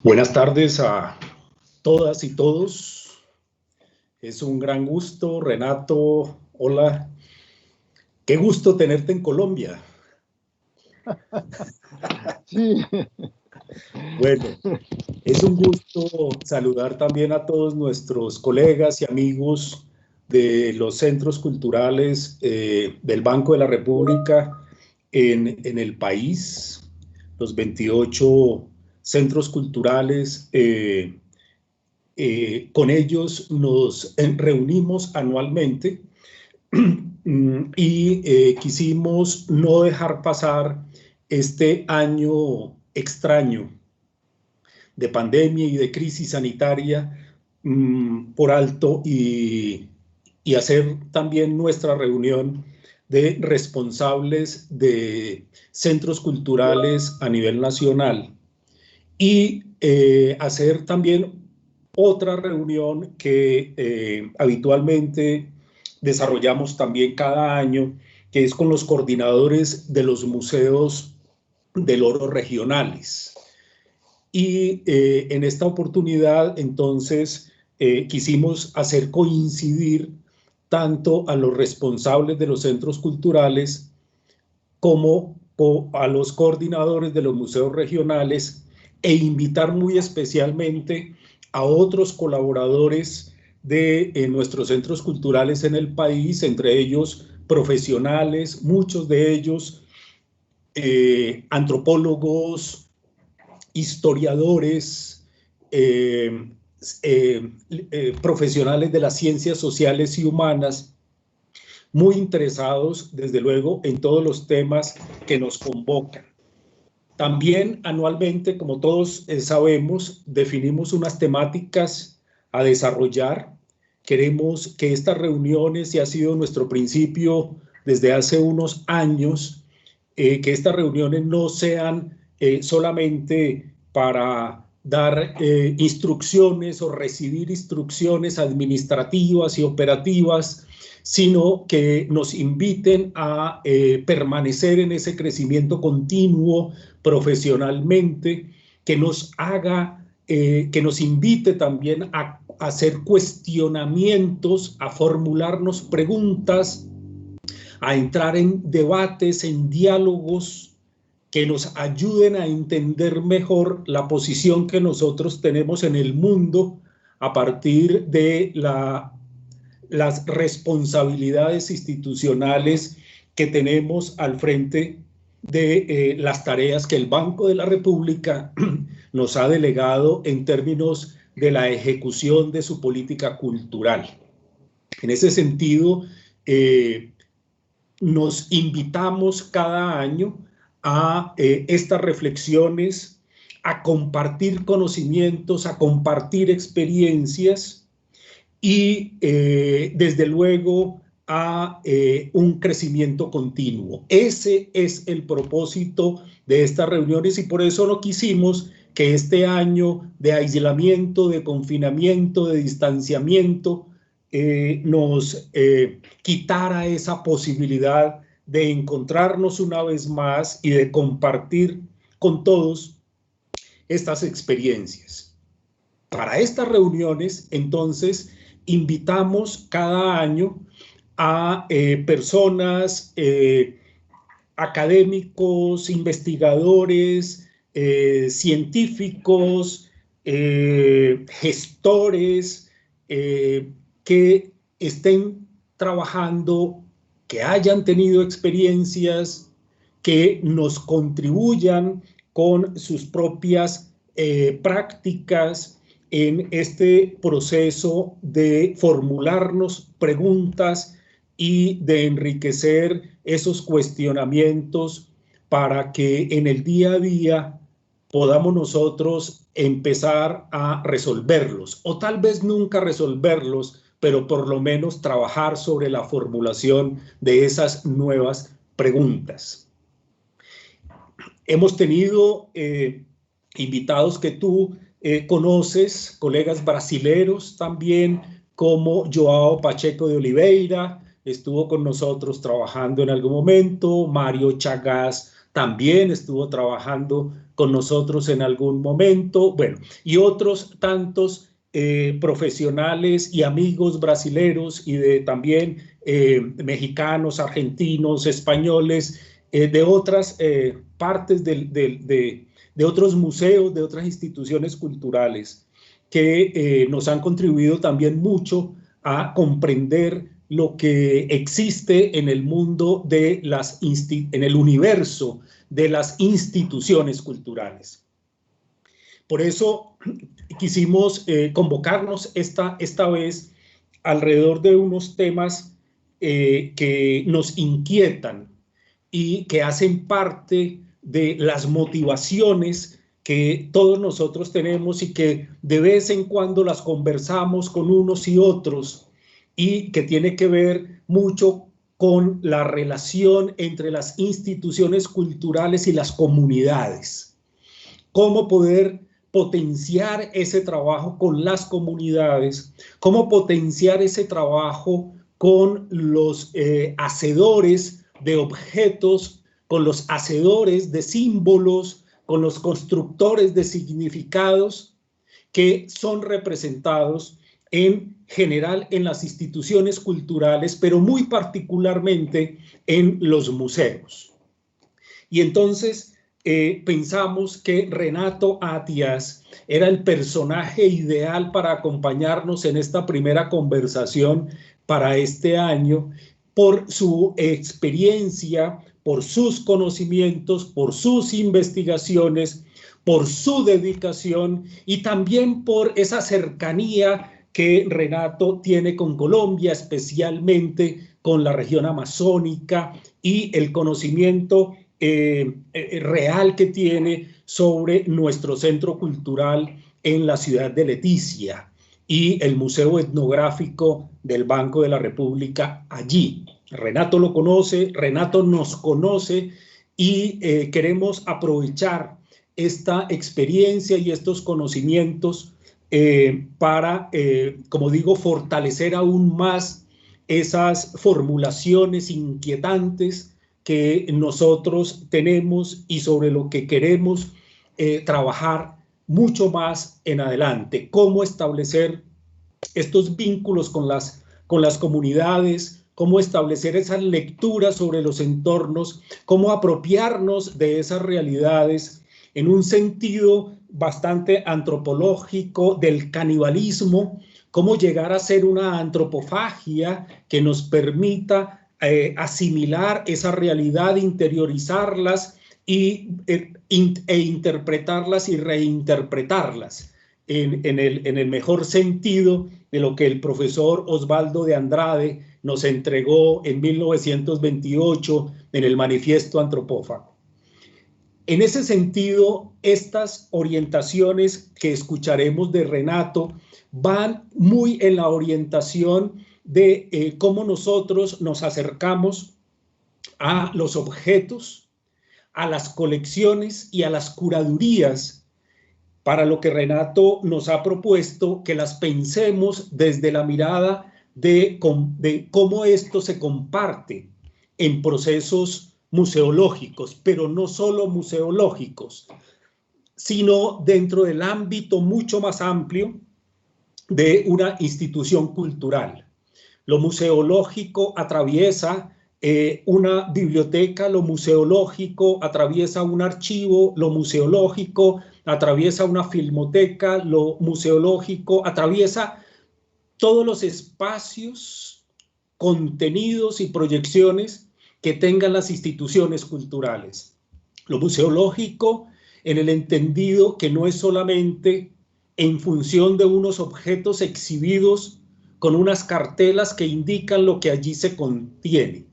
Buenas tardes a todas y todos. Es un gran gusto, Renato. Hola. Qué gusto tenerte en Colombia. Sí. Bueno, es un gusto saludar también a todos nuestros colegas y amigos de los centros culturales del Banco de la República en el país, los 28 centros culturales. Con ellos nos reunimos anualmente y quisimos no dejar pasar este año extraño de pandemia y de crisis sanitaria por alto y hacer también nuestra reunión de responsables de centros culturales a nivel nacional y hacer también otra reunión que habitualmente desarrollamos también cada año, que es con los coordinadores de los museos del oro regionales. Y en esta oportunidad, entonces, quisimos hacer coincidir tanto a los responsables de los centros culturales como a los coordinadores de los museos regionales e invitar muy especialmente a otros colaboradores de nuestros centros culturales en el país, entre ellos profesionales, muchos de ellos antropólogos, historiadores, profesionales de las ciencias sociales y humanas, muy interesados, desde luego, en todos los temas que nos convocan. También anualmente, como todos sabemos, definimos unas temáticas a desarrollar. Queremos que estas reuniones, y ha sido nuestro principio desde hace unos años, que estas reuniones no sean solamente para dar instrucciones o recibir instrucciones administrativas y operativas, sino que nos inviten a permanecer en ese crecimiento continuo profesionalmente, que nos haga, que nos invite también a hacer cuestionamientos, a formularnos preguntas, a entrar en debates, en diálogos que nos ayuden a entender mejor la posición que nosotros tenemos en el mundo a partir de las responsabilidades institucionales que tenemos al frente de las tareas que el Banco de la República nos ha delegado en términos de la ejecución de su política cultural. En ese sentido, nos invitamos cada año a estas reflexiones, a compartir conocimientos, a compartir experiencias y desde luego a un crecimiento continuo. Ese es el propósito de estas reuniones y por eso no quisimos que este año de aislamiento, de confinamiento, de distanciamiento, nos quitara esa posibilidad de encontrarnos una vez más y de compartir con todos estas experiencias. Para estas reuniones, entonces, invitamos cada año a personas, académicos, investigadores, científicos, gestores, que estén trabajando, que hayan tenido experiencias, que nos contribuyan con sus propias prácticas en este proceso de formularnos preguntas y de enriquecer esos cuestionamientos para que en el día a día podamos nosotros empezar a resolverlos, o tal vez nunca resolverlos, pero por lo menos trabajar sobre la formulación de esas nuevas preguntas. Hemos tenido invitados que tú conoces, colegas brasileros también, como Joao Pacheco de Oliveira, estuvo con nosotros trabajando en algún momento, Mario Chagas también estuvo trabajando con nosotros en algún momento, bueno, y otros tantos profesionales y amigos brasileros y también mexicanos, argentinos, españoles, de otras partes de otros museos, de otras instituciones culturales que nos han contribuido también mucho a comprender lo que existe en el mundo en el universo de las instituciones culturales. Por eso quisimos convocarnos esta vez alrededor de unos temas que nos inquietan y que hacen parte de las motivaciones que todos nosotros tenemos y que de vez en cuando las conversamos con unos y otros, y que tiene que ver mucho con la relación entre las instituciones culturales y las comunidades. Cómo poder potenciar ese trabajo con las comunidades, cómo potenciar ese trabajo con los hacedores de objetos, con los hacedores de símbolos, con los constructores de significados que son representados en general en las instituciones culturales, pero muy particularmente en los museos. Y entonces pensamos que Renato Attias era el personaje ideal para acompañarnos en esta primera conversación para este año, por su experiencia, por sus conocimientos, por sus investigaciones, por su dedicación y también por esa cercanía que Renato tiene con Colombia, especialmente con la región amazónica, y el conocimiento real que tiene sobre nuestro centro cultural en la ciudad de Leticia y el Museo Etnográfico del Banco de la República allí. Renato lo conoce, Renato nos conoce, y queremos aprovechar esta experiencia y estos conocimientos para, como digo, fortalecer aún más esas formulaciones inquietantes que nosotros tenemos y sobre lo que queremos trabajar mucho más en adelante. Cómo establecer estos vínculos con las comunidades, cómo establecer esas lecturas sobre los entornos, cómo apropiarnos de esas realidades en un sentido bastante antropológico del canibalismo, cómo llegar a ser una antropofagia que nos permita asimilar esa realidad, interiorizarlas e interpretarlas y reinterpretarlas en el mejor sentido de lo que el profesor Osvaldo de Andrade nos entregó en 1928 en el Manifiesto Antropófago. En ese sentido, estas orientaciones que escucharemos de Renato van muy en la orientación de cómo nosotros nos acercamos a los objetos, a las colecciones y a las curadurías, para lo que Renato nos ha propuesto que las pensemos desde la mirada de cómo esto se comparte en procesos museológicos, pero no solo museológicos, sino dentro del ámbito mucho más amplio de una institución cultural. Lo museológico atraviesa una biblioteca, lo museológico atraviesa un archivo, lo museológico atraviesa una filmoteca, lo museológico atraviesa todos los espacios, contenidos y proyecciones que tengan las instituciones culturales. Lo museológico en el entendido que no es solamente en función de unos objetos exhibidos con unas cartelas que indican lo que allí se contiene.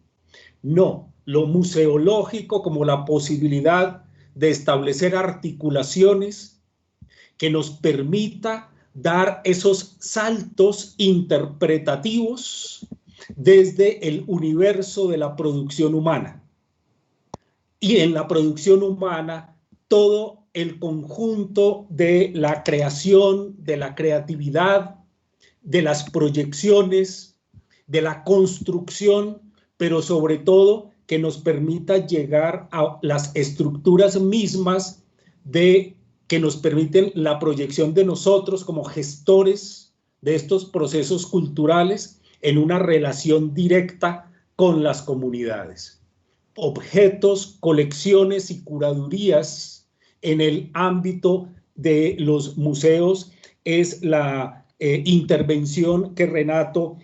No, lo museológico como la posibilidad de establecer articulaciones que nos permita dar esos saltos interpretativos desde el universo de la producción humana. Y en la producción humana, todo el conjunto de la creación, de la creatividad, de las proyecciones, de la construcción, pero sobre todo que nos permita llegar a las estructuras mismas que nos permiten la proyección de nosotros como gestores de estos procesos culturales en una relación directa con las comunidades. Objetos, colecciones y curadurías en el ámbito de los museos es la intervención que Renato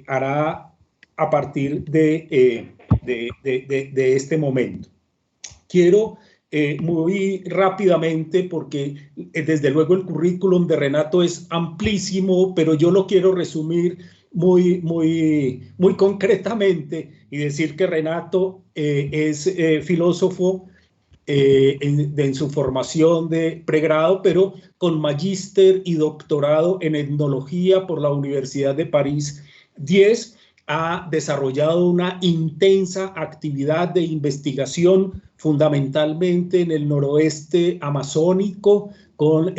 hará a partir de este momento. Quiero muy rápidamente, porque desde luego el currículum de Renato es amplísimo, pero yo lo quiero resumir muy concretamente y decir que Renato es filósofo en su formación de pregrado, pero con magíster y doctorado en etnología por la Universidad de París 10. Ha desarrollado una intensa actividad de investigación fundamentalmente en el noroeste amazónico con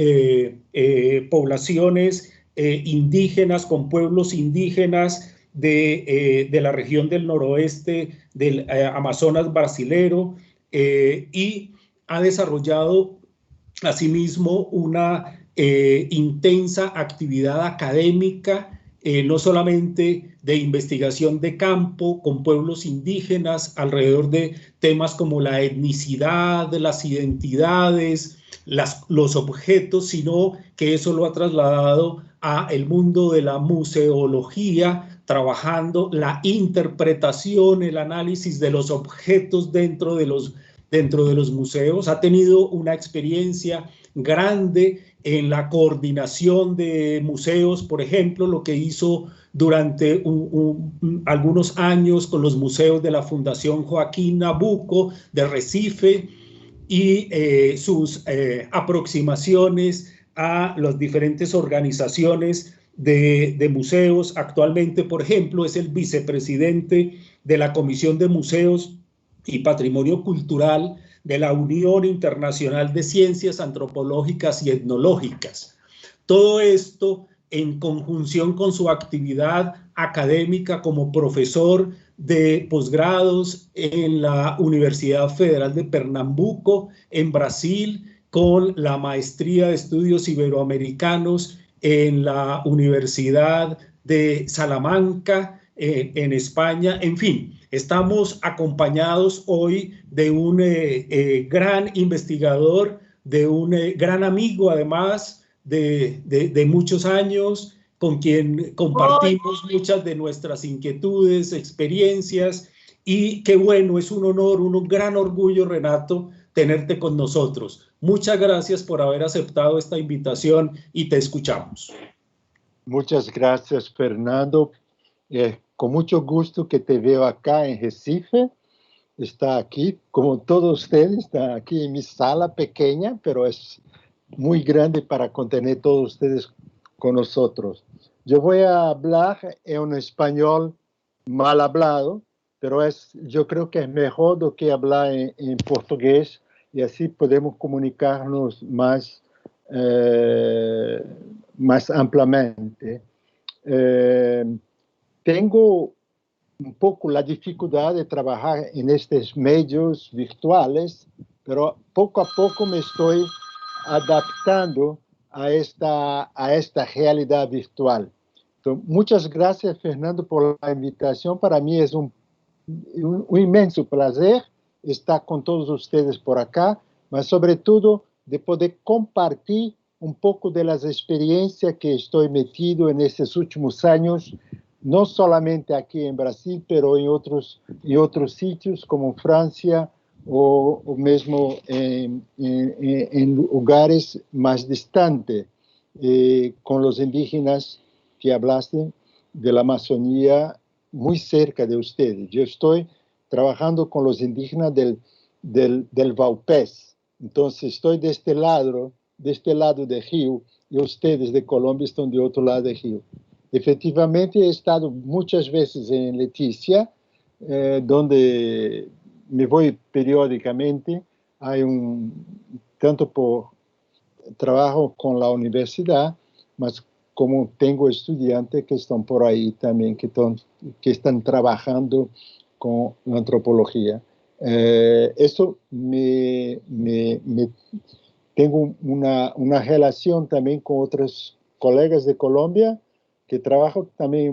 poblaciones indígenas, con pueblos indígenas de la región del noroeste del Amazonas brasilero, y ha desarrollado asimismo una intensa actividad académica, no solamente de investigación de campo con pueblos indígenas alrededor de temas como la etnicidad, las identidades, los objetos, sino que eso lo ha trasladado a el mundo de la museología, trabajando la interpretación, el análisis de los objetos dentro de los museos. Ha tenido una experiencia grande en la coordinación de museos, por ejemplo, lo que hizo durante algunos años con los museos de la Fundación Joaquín Nabuco de Recife y sus aproximaciones a las diferentes organizaciones de museos. Actualmente, por ejemplo, es el vicepresidente de la Comisión de Museos y Patrimonio Cultural de la Unión Internacional de Ciencias Antropológicas y Etnológicas. Todo esto en conjunción con su actividad académica como profesor de posgrados en la Universidad Federal de Pernambuco, en Brasil, con la maestría de estudios iberoamericanos en la Universidad de Salamanca, en España. En fin, estamos acompañados hoy de un gran investigador, de un gran amigo además de muchos años, con quien compartimos muchas de nuestras inquietudes, experiencias, y qué bueno, es un honor, un gran orgullo, Renato, tenerte con nosotros. Muchas gracias por haber aceptado esta invitación y te escuchamos. Muchas gracias, Fernando. Con mucho gusto que te veo acá en Recife. Está aquí, como todos ustedes, está aquí en mi sala pequeña, pero es muy grande para contener todos ustedes con nosotros. Yo voy a hablar en un español mal hablado, pero yo creo que es mejor do que hablar en portugués, y así podemos comunicarnos más ampliamente. Tengo un poco la dificultad de trabajar en estos medios virtuales, pero poco a poco me estoy adaptando a esta realidad virtual. Entonces, muchas gracias, Fernando, por la invitación. Para mí es un inmenso placer estar con todos ustedes por acá, mas sobre todo de poder compartir un poco de las experiencias que estoy metido en estos últimos años, no solamente aquí en Brasil, pero en otros sitios como Francia o mesmo en lugares más distantes, con los indígenas que hablaste de la Amazonía muy cerca de ustedes. Yo estoy trabajando con los indígenas del Vaupés, entonces estoy de este lado del río, y ustedes de Colombia están de otro lado del río. Efectivamente, he estado muchas veces en Leticia, donde me voy periódicamente. Hay tanto por trabajo con la universidad, mas como tengo estudiantes que están por ahí también, que están trabajando con la antropología. Eso tengo una relación también con otros colegas de Colombia que trabajan también en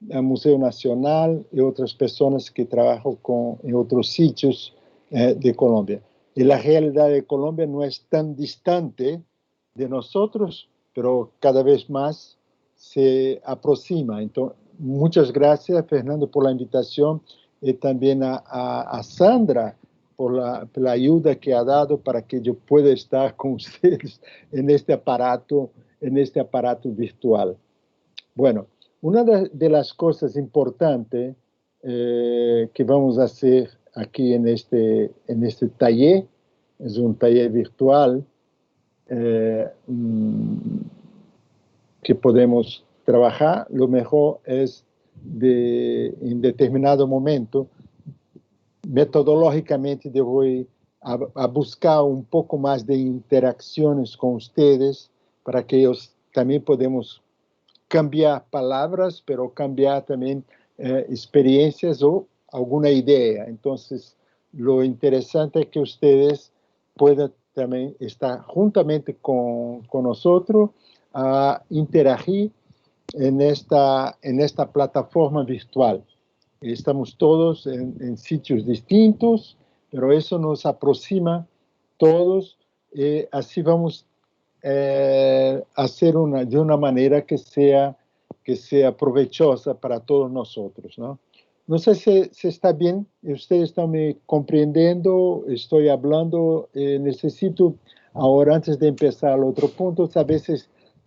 el Museo Nacional y otras personas que trabajan en otros sitios de Colombia. Y la realidad de Colombia no es tan distante de nosotros, pero cada vez más se aproxima. Entonces, muchas gracias, Fernando, por la invitación y también a Sandra por la ayuda que ha dado para que yo pueda estar con ustedes en este aparato virtual. Bueno, una de las cosas importantes que vamos a hacer aquí en este taller, es un taller virtual que podemos trabajar, lo mejor es en determinado momento, metodológicamente yo voy a buscar un poco más de interacciones con ustedes para que ellos también podemos cambiar palabras, pero cambiar también experiencias o alguna idea. Entonces, lo interesante es que ustedes puedan también estar juntamente con nosotros a interagir en esta plataforma virtual. Estamos todos en sitios distintos, pero eso nos aproxima todos. Así vamos a hacer de una manera que sea provechosa para todos nosotros, ¿no? No sé si está bien, ustedes están me comprendiendo, estoy hablando, necesito ahora, antes de empezar el otro punto, saber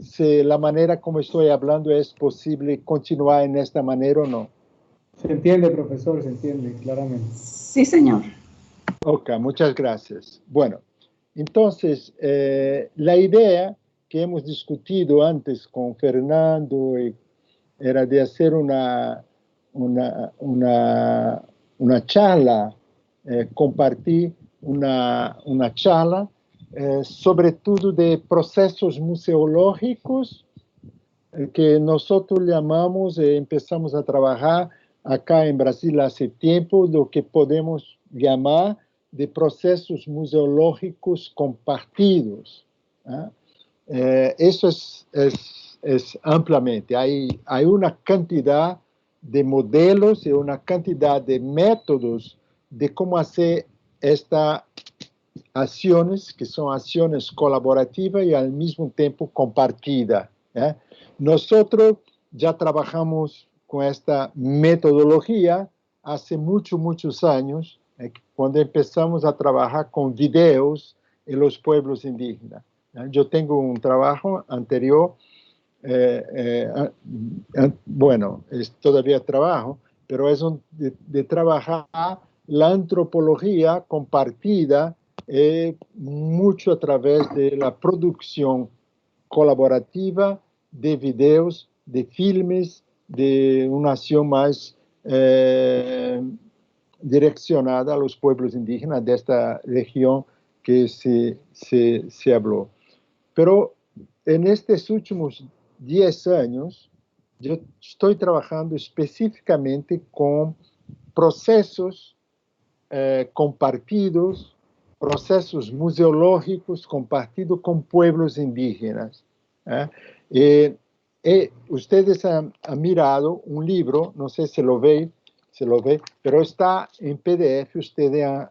si la manera como estoy hablando es posible continuar en esta manera o no. Se entiende, profesor, se entiende claramente. Sí, señor. Ok, muchas gracias. Bueno, entonces, la idea que hemos discutido antes con Fernando era de hacer una charla, compartir una charla, sobre todo de procesos museológicos que nosotros llamamos, empezamos a trabajar acá en Brasil hace tiempo, lo que podemos llamar de procesos museológicos compartidos. Eso es ampliamente. Hay una cantidad de modelos y una cantidad de métodos de cómo hacer estas acciones, que son acciones colaborativas y al mismo tiempo compartidas. Nosotros ya trabajamos con esta metodología hace muchos años, cuando empezamos a trabajar con videos en los pueblos indígenas. Yo tengo un trabajo anterior, bueno, todavía trabajo, pero es de trabajar la antropología compartida mucho a través de la producción colaborativa de videos, de filmes, de una acción más direccionada a los pueblos indígenas de esta región que se habló. Pero en estos últimos 10 años, yo estoy trabajando específicamente con procesos compartidos, procesos museológicos compartidos con pueblos indígenas. Ustedes han mirado un libro, no sé si lo ve, pero está en PDF, ustedes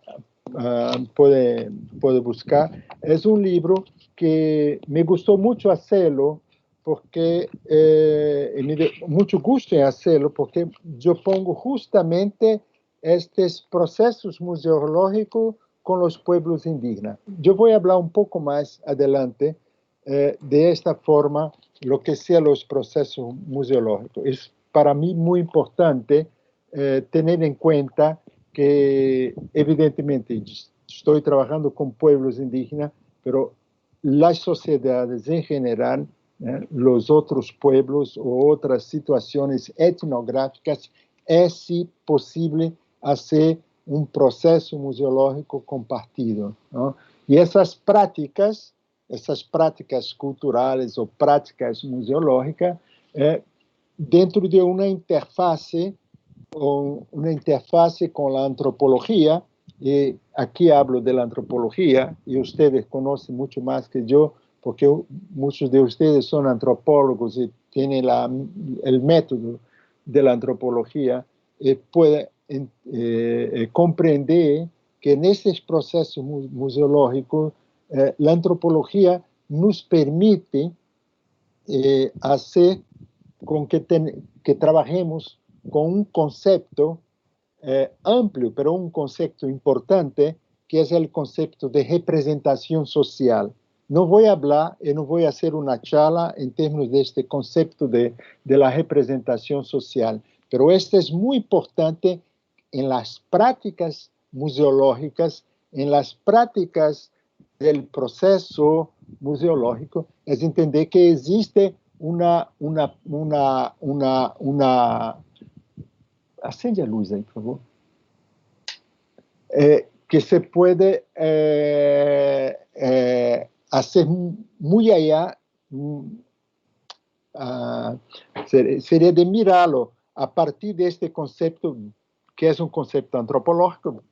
puede buscar. Es un libro que me gustó mucho hacerlo, porque me dio mucho gusto en hacerlo, porque yo pongo justamente estos procesos museológicos con los pueblos indígenas. Yo voy a hablar un poco más adelante de esta forma lo que sean los procesos museológicos. Es para mí muy importante tener en cuenta que evidentemente estoy trabajando con pueblos indígenas, pero las sociedades en general, los otros pueblos o otras situaciones etnográficas, es sí posible hacer un proceso museológico compartido, ¿no? Y esas prácticas culturales o prácticas museológicas, dentro de una interfase una interfase con la antropología, y aquí hablo de la antropología, y ustedes conocen mucho más que yo, porque muchos de ustedes son antropólogos y tienen el método de la antropología, puede comprender que en estos procesos museológicos, la antropología nos permite hacer con que trabajemos con un concepto amplio, pero un concepto importante, que es el concepto de representación social. No voy a hablar y no voy a hacer una charla en términos de este concepto de la representación social, pero esto es muy importante en las prácticas museológicas, en las prácticas del proceso museológico, es entender que existe acende a luz aí, por favor, que se puede hacer muy allá, sería de mirarlo a partir de este concepto, que es un concepto antropológico.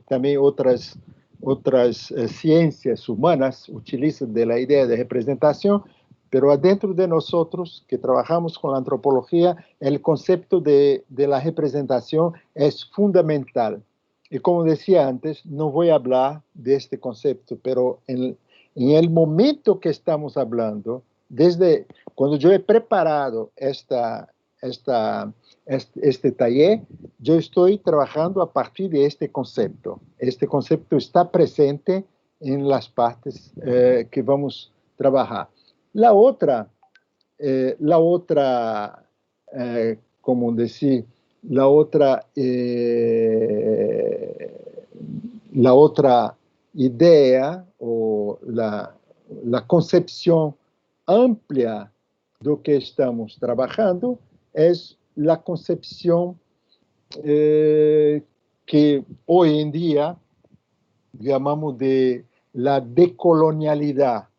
También otras ciencias humanas utilizan de la idea de representación, pero adentro de nosotros que trabajamos con la antropología, el concepto de la representación es fundamental. Y como decía antes, no voy a hablar de este concepto, pero en el momento que estamos hablando, desde cuando yo he preparado este taller, yo estoy trabajando a partir de este concepto. Este concepto está presente en las partes que vamos a trabajar. La otra, como decir, la otra idea o la concepción amplia de lo que estamos trabajando es la concepción que hoy en día llamamos de la decolonialidad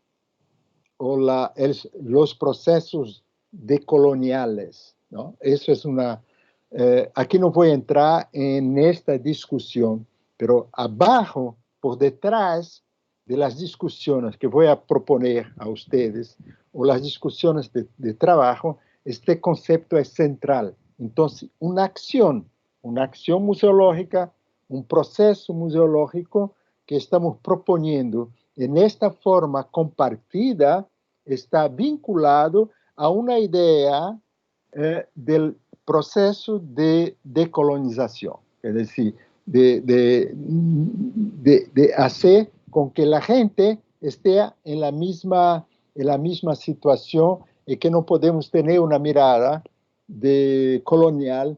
o los procesos decoloniales, ¿no? Eso es aquí no voy a entrar en esta discusión, pero abajo, por detrás de las discusiones que voy a proponer a ustedes, o las discusiones de trabajo, este concepto es central. Entonces, una acción museológica, un proceso museológico que estamos proponiendo en esta forma compartida está vinculado a una idea del proceso de decolonización, es decir, de hacer con que la gente esté en la misma situación y que no podemos tener una mirada colonial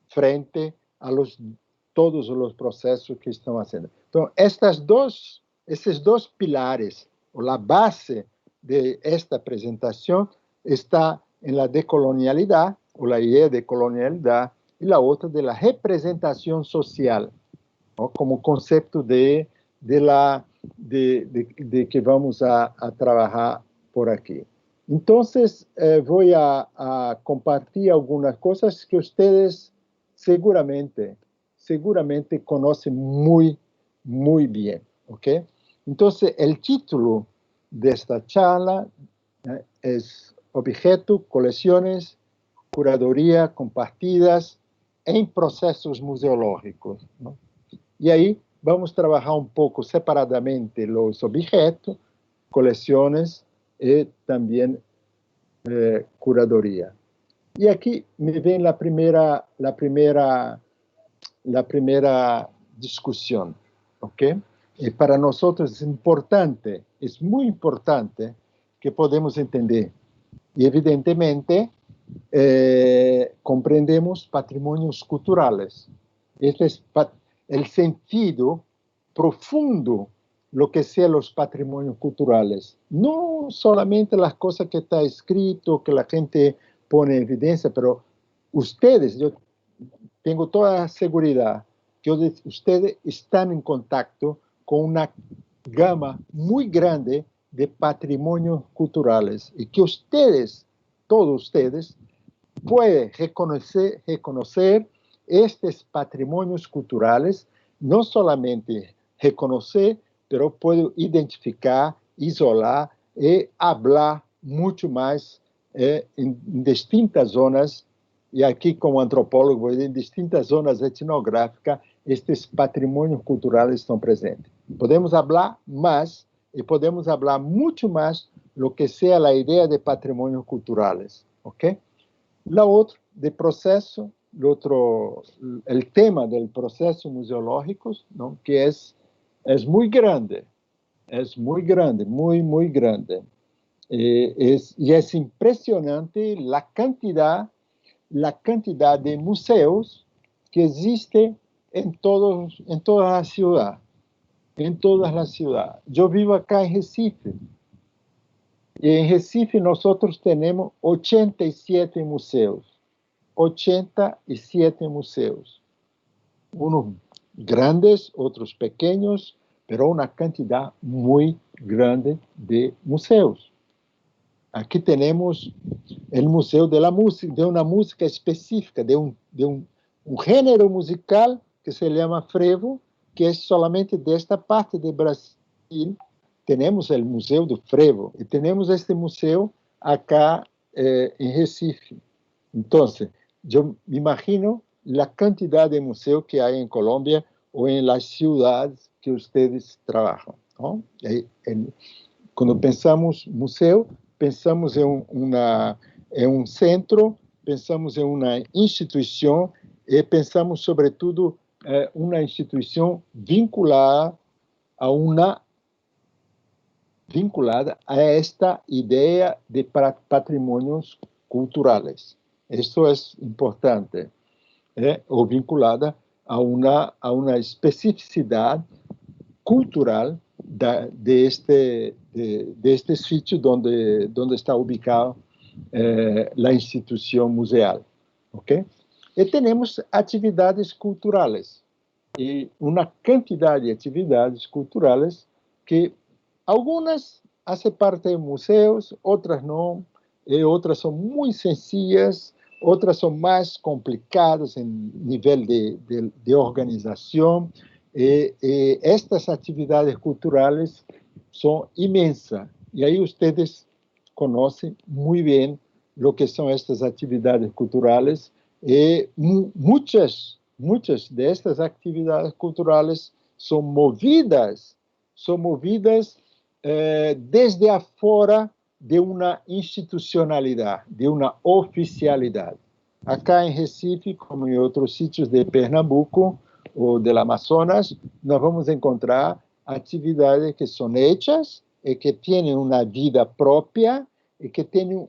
frente a todos los procesos que están haciendo. Entonces, esses dos pilares, o la base de esta presentación, está en la decolonialidad, o la idea de colonialidad, y la otra de la representación social, ¿no? Como concepto de que vamos a trabajar por aquí. Entonces, voy a compartir algunas cosas que ustedes seguramente conocen muy bien, ¿ok? Entonces, el título de esta charla es Objeto, Colecciones, Curaduría Compartidas en Procesos Museológicos, ¿no? Y ahí vamos a trabajar un poco separadamente los objetos, colecciones y también curaduría. Y aquí me ven la primera discusión, ¿ok? Y para nosotros es muy importante que podamos entender. Y evidentemente comprendemos patrimonios culturales. Este es el sentido profundo lo que sean los patrimonios culturales. No solamente las cosas que está escrito, que la gente pone en evidencia, pero ustedes, yo tengo toda la seguridad que ustedes están en contacto con una gama muy grande de patrimonios culturales y que ustedes, todos ustedes, puede reconocer estos patrimonios culturales, no solamente reconocer, pero puede identificar, isolar y hablar mucho más en distintas zonas, y aquí como antropólogo, en distintas zonas etnográficas, estes patrimonios culturales estão presentes. Podemos falar mais e podemos falar muito mais lo que sea a ideia de patrimonios culturales, ¿ok? La otra de proceso, el tema del proceso museológico, ¿no? Que es muy grande, muy grande. Y es impresionante la cantidad de museos que existe en toda la ciudad. Yo vivo acá en Recife. Y en Recife nosotros tenemos 87 museos. 87 museos. Unos grandes, otros pequeños, pero una cantidad muy grande de museos. Aquí tenemos el Museo de la Música, de una música específica, de un género musical que se llama frevo, que es solamente de esta parte de Brasil. Tenemos el Museo do Frevo y tenemos este museo acá en Recife. Entonces, yo me imagino la cantidad de museos que hay en Colombia o en las ciudades que ustedes trabajan, ¿no? Cuando pensamos museo, pensamos en un centro, pensamos en una institución y pensamos sobre todo una institución vinculada a esta idea de patrimonios culturales. Esto es importante, o vinculada a una especificidad cultural de este sitio donde está ubicado la institución museal. ¿Okay? Y tenemos actividades culturales, y una cantidad de actividades culturales que algunas hacen parte de museos, otras no, otras son muy sencillas, otras son más complicadas en nivel de organización. Estas actividades culturales son inmensas, y ahí ustedes conocen muy bien lo que son estas actividades culturales. Muchas de estas actividades culturales son movidas desde afuera de una institucionalidad, de una oficialidad. Acá en Recife, como en otros sitios de Pernambuco o del Amazonas, nos vamos a encontrar actividades que son hechas y que tienen una vida propia y que tienen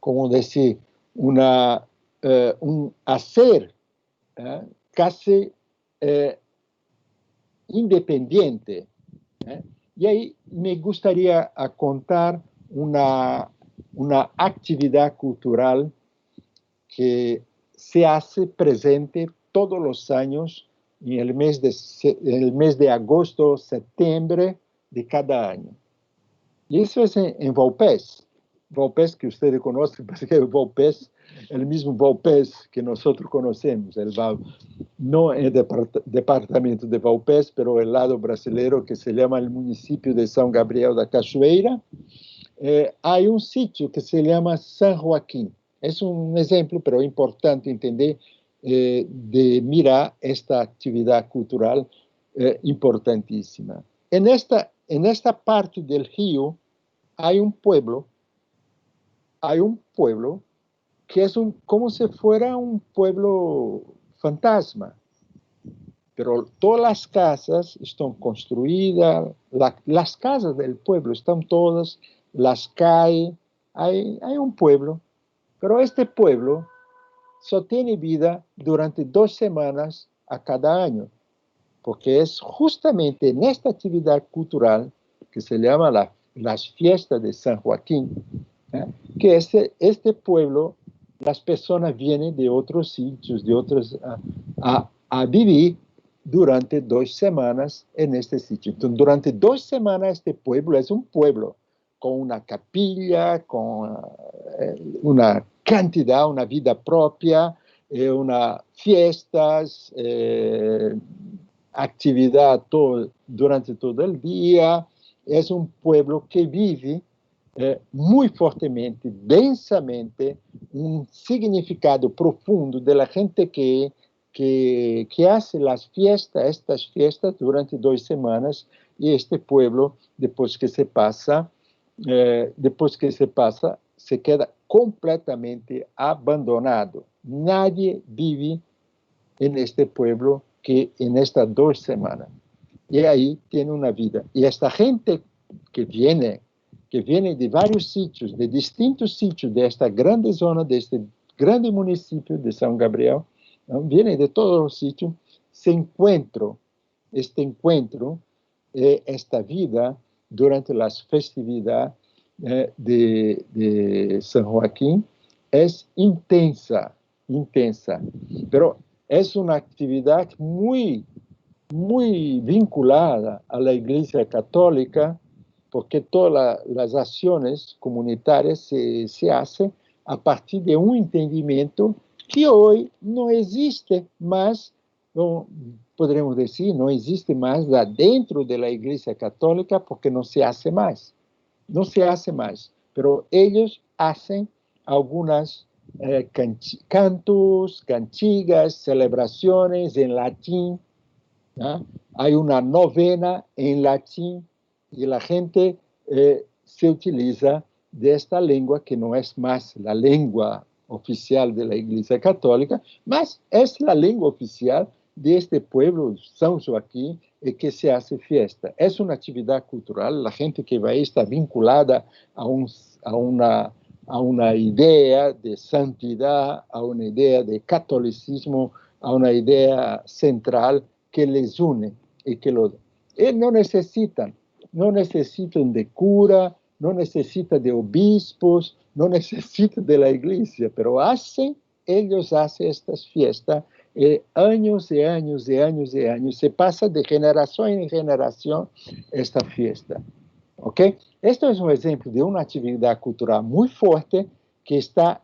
¿cómo decir? Un hacer casi independiente. Y ahí me gustaría contar una actividad cultural que se hace presente todos los años en el mes de agosto, septiembre de cada año. Y eso es en Vaupés. Vaupés, que ustedes conocen, porque Vaupés es el mismo Vaupés que nosotros conocemos. No es el departamento de Vaupés, pero el lado brasileño, que se llama el municipio de São Gabriel da Cachoeira. Hay un sitio que se llama San Joaquín. Es un ejemplo, pero importante entender, de mirar esta actividad cultural importantísima. En esta parte del río hay un pueblo que es como si fuera un pueblo fantasma, pero todas las casas están construidas, las casas del pueblo están todas, las calles, hay un pueblo, pero este pueblo solo tiene vida durante 2 semanas a cada año, porque es justamente en esta actividad cultural que se llama las fiestas de San Joaquín, que este pueblo, las personas vienen de otros sitios, de otros, a vivir durante 2 semanas en este sitio. Entonces, durante 2 semanas este pueblo es un pueblo, con una capilla, con una cantidad, una vida propia, unas fiestas, actividad durante todo el día. Es un pueblo que vive muy fuertemente, densamente, un significado profundo de la gente que hace estas fiestas durante 2 semanas, y este pueblo, después que se pasa, se queda completamente abandonado. Nadie vive en este pueblo que en estas 2 semanas. Y ahí tiene una vida. Y esta gente que viene de varios sitios, de distintos sitios de esta grande zona, de este grande municipio de San Gabriel, ¿no? Viene de todos los sitios, este encuentro, esta vida durante las festividades de San Joaquín es intensa, pero es una actividad muy vinculada a la Iglesia Católica, porque todas las acciones comunitarias se hacen a partir de un entendimiento que hoy no existe más, no, podremos decir, no existe más dentro de la Iglesia Católica, porque no se hace más, pero ellos hacen algunas cantos, cantigas, celebraciones en latín, ¿no? Hay una novena en latín, y la gente se utiliza de esta lengua que no es más la lengua oficial de la Iglesia Católica, mas es la lengua oficial de este pueblo, San Joaquín, que se hace fiesta. Es una actividad cultural, la gente que va ahí está vinculada a una idea de santidad, a una idea de catolicismo, a una idea central que les une y que no necesitan de cura, no necesitan de obispos, no necesitan de la iglesia, pero ellos hacen estas fiestas años y años y años y años. Se pasa de generación en generación esta fiesta. ¿Ok? Esto es un ejemplo de una actividad cultural muy fuerte que está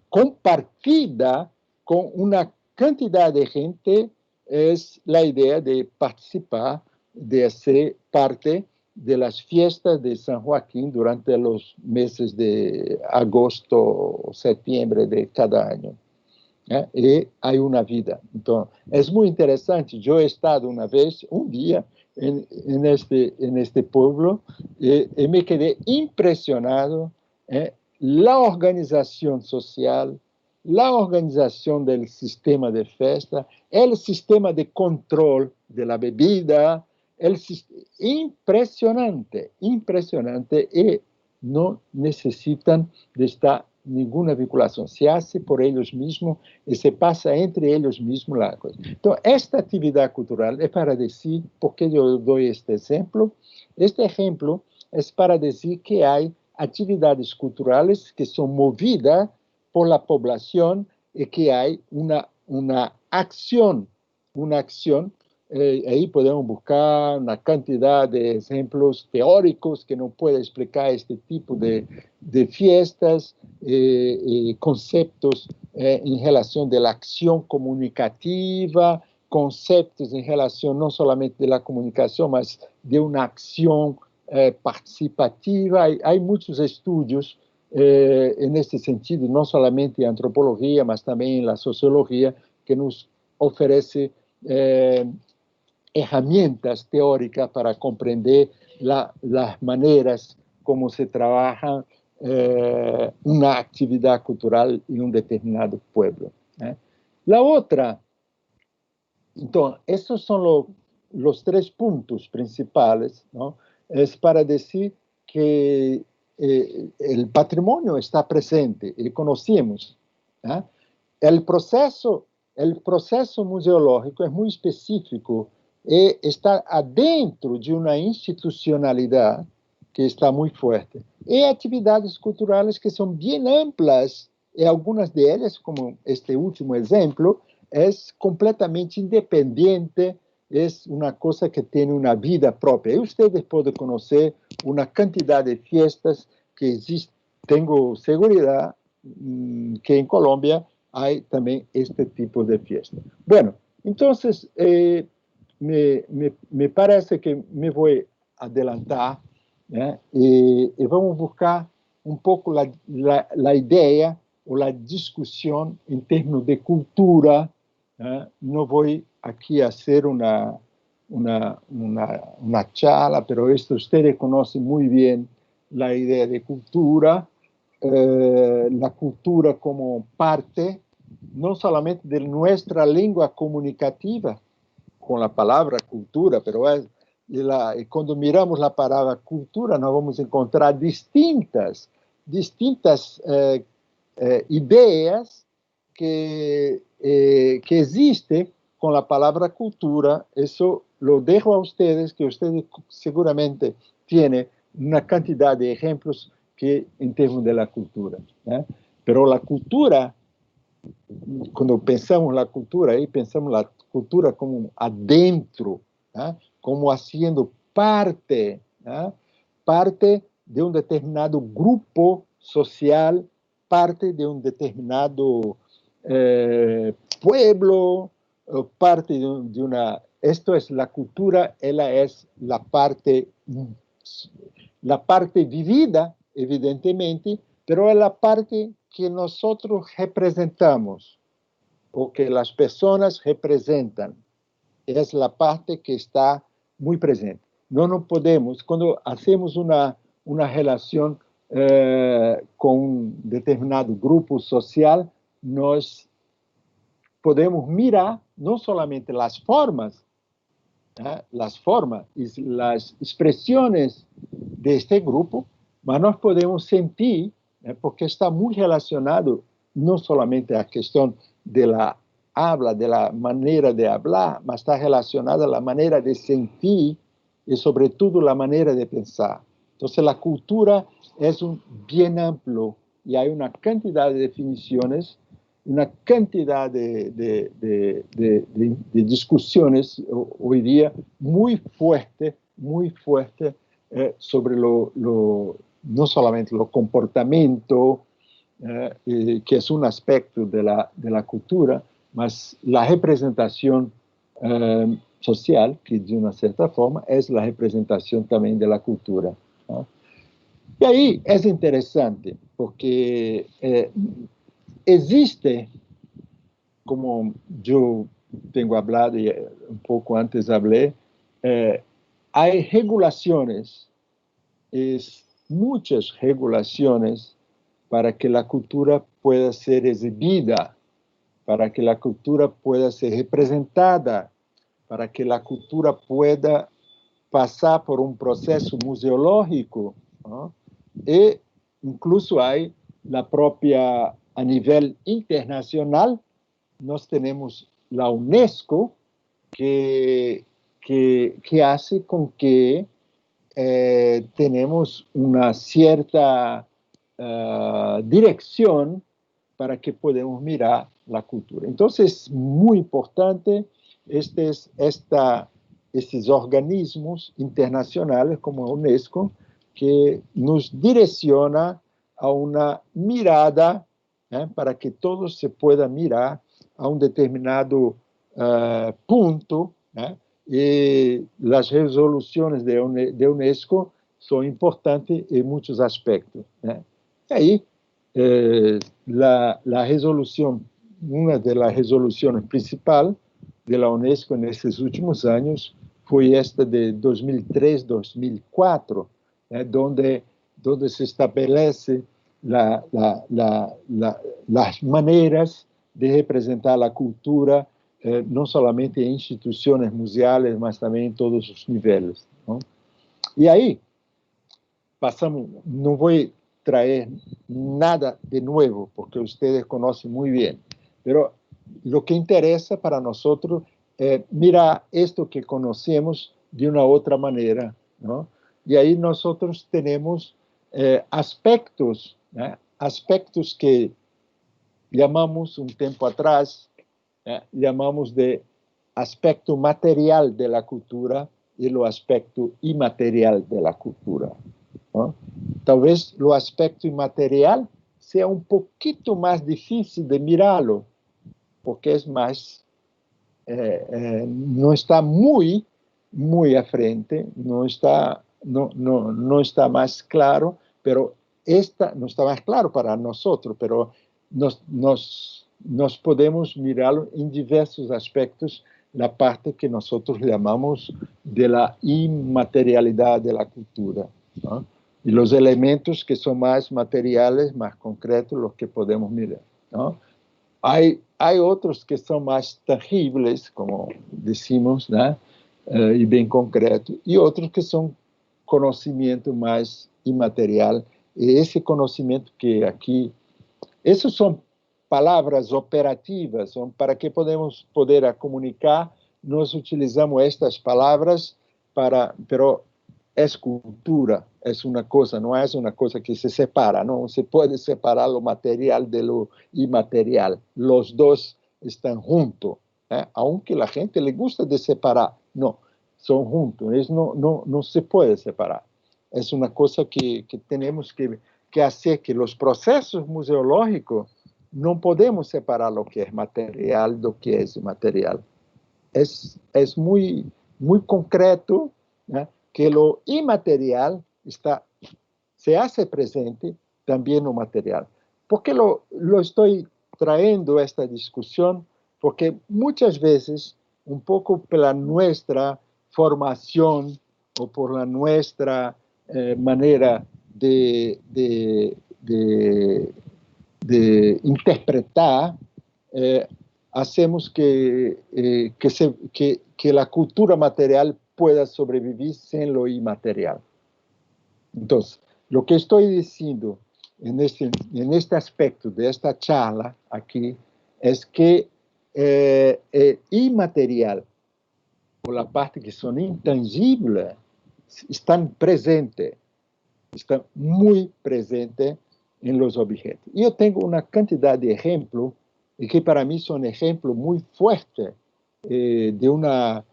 compartida con una cantidad de gente. Es la idea de participar, de ser parte de las fiestas de San Joaquín durante los meses de agosto o septiembre de cada año. Y hay una vida. Entonces, es muy interesante. Yo he estado un día, en este pueblo, y me quedé impresionado. La organización social, la organización del sistema de fiesta, el sistema de control de la bebida, impresionante, y no necesitan de estar ninguna vinculación. Se hace por ellos mismos y se pasa entre ellos mismos la cosa. Entonces, esta actividad cultural es para decir, ¿por qué yo doy este ejemplo? Este ejemplo es para decir que hay actividades culturales que son movidas por la población y que hay una acción. Ahí podemos buscar una cantidad de ejemplos teóricos que nos puede explicar este tipo de fiestas, conceptos en relación de la acción comunicativa, conceptos en relación no solamente de la comunicación, mas de una acción participativa. Hay muchos estudios en este sentido, no solamente en antropología, mas también en la sociología, que nos ofrece herramientas teóricas para comprender las maneras como se trabaja una actividad cultural en un determinado pueblo. La otra, entonces, estos son los 3 puntos principales, ¿no? Es para decir que el patrimonio está presente y conocemos. El proceso museológico es muy específico y está adentro de una institucionalidad que está muy fuerte. Y actividades culturales que son bien amplias, y algunas de ellas, como este último ejemplo, es completamente independiente es una cosa que tiene una vida propia. Y ustedes pueden conocer una cantidad de fiestas que existen. Tengo seguridad que en Colombia hay también este tipo de fiesta. Bueno, entonces me parece que me voy a adelantar, y vamos a buscar un poco la idea o la discusión en términos de cultura. No voy aquí a hacer una charla, pero esto ustedes conocen muy bien la idea de cultura, la cultura como parte no solamente de nuestra lengua comunicativa, con la palabra cultura, pero cuando miramos la palabra cultura nos vamos a encontrar distintas ideas que existen con la palabra cultura. Eso lo dejo a ustedes, que ustedes seguramente tienen una cantidad de ejemplos que en términos de la cultura. Pero la cultura, cuando pensamos la cultura, ahí pensamos la cultura como adentro, como haciendo parte, parte de un determinado grupo social, parte de un determinado pueblo, parte de una... Esto es la cultura, ella es la parte vivida, evidentemente, pero es la parte que nosotros representamos, o que las personas representan. Es la parte que está muy presente. No podemos, cuando hacemos una relación con un determinado grupo social, nos podemos mirar no solamente las formas y las expresiones de este grupo, mas nós podemos sentir, porque está muy relacionado no solamente a cuestión de la habla, de la manera de hablar, mas está relacionada a la manera de sentir y sobre todo la manera de pensar. Entonces la cultura es bien amplio y hay una cantidad de definiciones, una cantidad de discusiones hoy día muy fuerte sobre no solamente lo comportamiento, que es un aspecto de la cultura, mas la representación social, que de una cierta forma es la representación también de la cultura. Y ahí es interesante, porque existe, como yo tengo hablado y un poco antes hablé, hay regulaciones, muchas regulaciones para que la cultura pueda ser exhibida, para que la cultura pueda ser representada, para que la cultura pueda pasar por un proceso museológico, ¿no? E incluso hay la propia, a nivel internacional, nós temos la UNESCO, que hace con que tenemos una cierta dirección para que podamos mirar la cultura. Entonces, es muy importante estos organismos internacionales como la UNESCO, que nos direciona a una mirada, para que todos se puedan mirar a un determinado punto, y las resoluciones de UNESCO son importantes en muchos aspectos. Y ahí, la resolución, una de las resoluciones principales de la UNESCO en estos últimos años fue esta de 2003-2004, donde se establece las maneras de representar la cultura, no solamente en instituciones museales, mas también en todos los niveles, ¿no? Y ahí pasamos, no voy a traer nada de nuevo, porque ustedes conocen muy bien, pero lo que interesa para nosotros es mirar esto que conocemos de una otra manera, ¿no? Y ahí nosotros tenemos aspectos que llamamos un tiempo atrás, llamamos de aspecto material de la cultura y el aspecto inmaterial de la cultura, ¿no? Tal vez lo aspecto inmaterial sea un poquito más difícil de mirarlo, porque es más, no está muy a frente, no está más claro, pero no está más claro para nosotros, pero nos podemos mirarlo en diversos aspectos, la parte que nosotros llamamos de la inmaterialidad de la cultura, ¿no? Y los elementos que son más materiales, más concretos, los que podemos mirar, ¿no? Hay otros que son más tangibles, como decimos, ¿no? Y bien concretos, y otros que son conocimiento más inmaterial. Y ese conocimiento que aquí, esos son palabras operativas, son para que podemos poder comunicar, nós utilizamos estas palavras pero es cultura, es una cosa, no es una cosa que se separa, no se puede separar lo material de lo inmaterial, los dos están juntos, aunque la gente le gusta de separar, no, son juntos, no se puede separar, es una cosa que tenemos que hacer, que los procesos museológicos no podemos separar lo que es material de lo que es inmaterial. Es muy concreto, ¿no? Que lo inmaterial se hace presente también no material. ¿Por qué lo estoy trayendo a esta discusión? Porque muchas veces, un poco por la nuestra formación o por la nuestra manera de interpretar, hacemos que la cultura material pueda sobrevivir sin lo inmaterial. Entonces, lo que estoy diciendo en este aspecto de esta charla aquí es que inmaterial, por la parte que son intangibles, están presentes, están muy presentes en los objetos. Yo tengo una cantidad de ejemplos y que para mí son ejemplos muy fuertes de una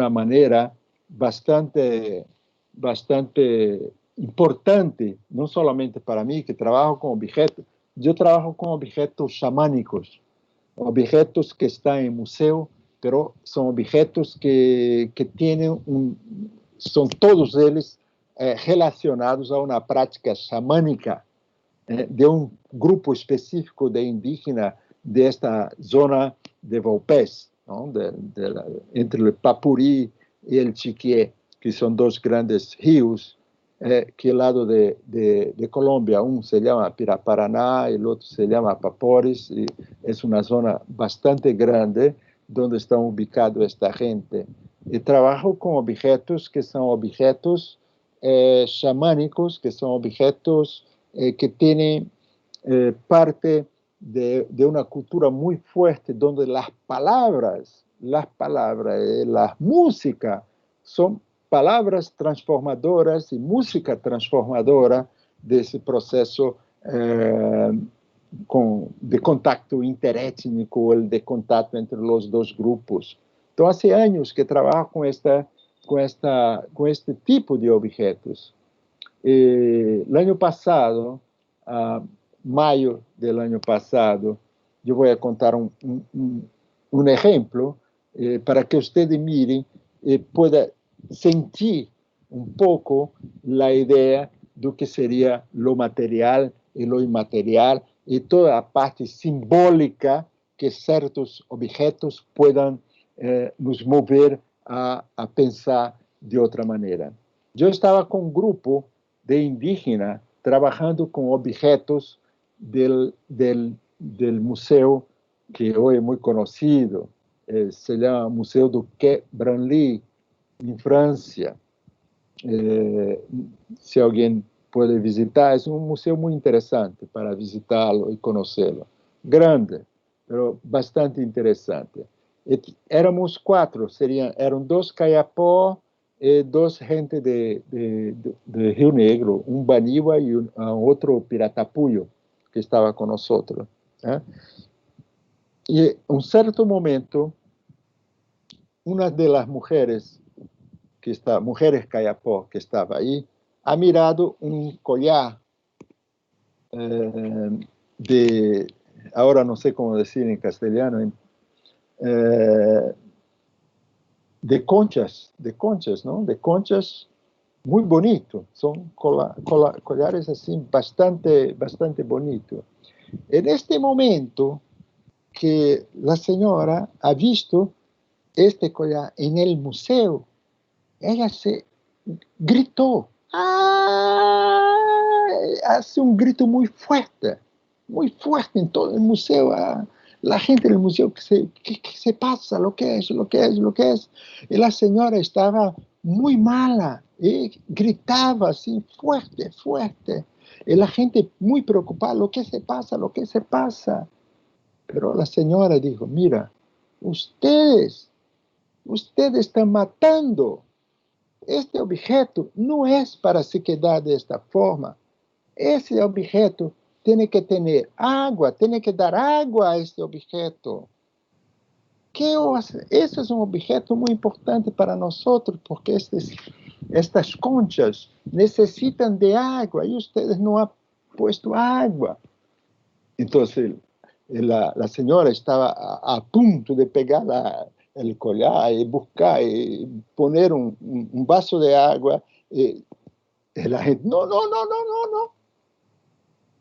manera bastante importante, no solamente para mí que trabajo con objetos, yo trabajo con objetos chamánicos, objetos que están en museo, pero son objetos que tienen son todos ellos relacionados a una práctica chamánica de un grupo específico de indígenas de esta zona de Volpés, ¿no? Entre el Papuri y el Chiquié, que son dos grandes ríos que al lado de Colombia, uno se llama Piraparaná y el otro se llama Papores, y es una zona bastante grande donde está ubicado esta gente. Y trabajo con objetos que son objetos chamánicos, que son objetos que tienen parte de una cultura muy fuerte, donde las palabras, la música, son palabras transformadoras y música transformadora de ese proceso de contacto interétnico, el de contacto entre los dos grupos. Entonces, hace años que trabajo con este tipo de objetos. El año pasado, mayo del año pasado, yo voy a contar un ejemplo para que ustedes miren y pueda sentir un poco la idea de que sería lo material y lo inmaterial y toda la parte simbólica que ciertos objetos puedan nos mover a pensar de otra manera. Yo estaba con un grupo de indígenas trabajando con objetos del museo que hoy es muy conocido, se llama Museo du Quai Branly, en Francia. Si alguien puede visitar, es un museo muy interesante para visitarlo y conocerlo. Grande, pero bastante interesante. Éramos 4, eran 2 Kayapó, 2 gente de Río Negro, un Baniwa y otro Piratapuyo que estaba con nosotros. Y en un cierto momento una de las mujeres mujeres Kayapó que estaba ahí, ha mirado un collar ahora no sé cómo decir en castellano, de conchas, ¿no? De conchas muy bonito, son collares así bastante bonitos. En este momento que la señora ha visto este collar en el museo, ella se gritó, ¡ah! Hace un grito muy fuerte en todo el museo. La gente del museo, ¿qué se pasa? ¿Lo que es? Y la señora estaba muy mala y gritaba así fuerte. Y la gente muy preocupada, ¿lo que se pasa? Pero la señora dijo, mira, ustedes están matando. Este objeto no es para se quedar de esta forma. Ese objeto tiene que tener agua, tiene que dar agua a este objeto. Ese es un objeto muy importante para nosotros, porque estas conchas necesitan de agua y ustedes no han puesto agua. Entonces, la señora estaba a punto de pegar el collar y buscar y poner un vaso de agua. Y la gente, no.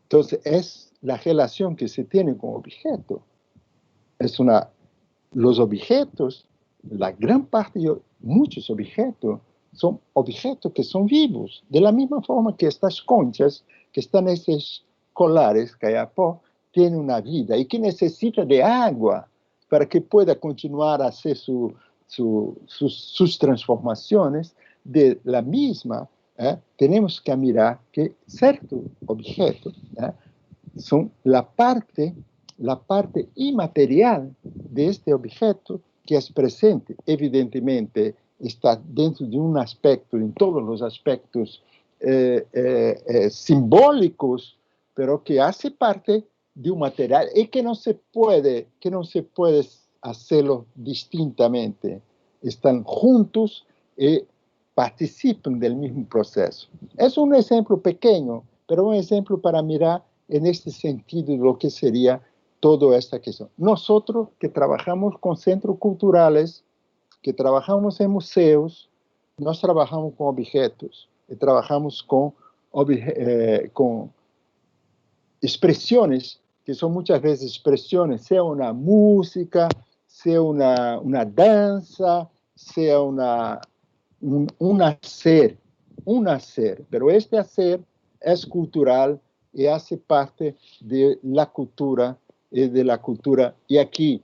Entonces, es la relación que se tiene con objeto. Los objetos, la gran parte, muchos objetos, son objetos que son vivos, de la misma forma que estas conchas, que están en esos collares, Kayapó, tienen una vida y que necesita de agua para que pueda continuar a hacer sus transformaciones. De la misma, tenemos que mirar que ciertos objetos son la parte inmaterial de este objeto que es presente. Evidentemente, está dentro de un aspecto, en todos los aspectos simbólicos, pero que hace parte de un material y que no se puede hacerlo distintamente. Están juntos y participan del mismo proceso. Es un ejemplo pequeño, pero un ejemplo para mirar en este sentido de lo que sería toda esta cuestión. Nosotros que trabajamos con centros culturales, que trabajamos en museos, nos trabajamos con objetos, y trabajamos con expresiones, que son muchas veces expresiones, sea una música, sea una danza, sea un hacer, pero este hacer es cultural y hace parte de la cultura, y aquí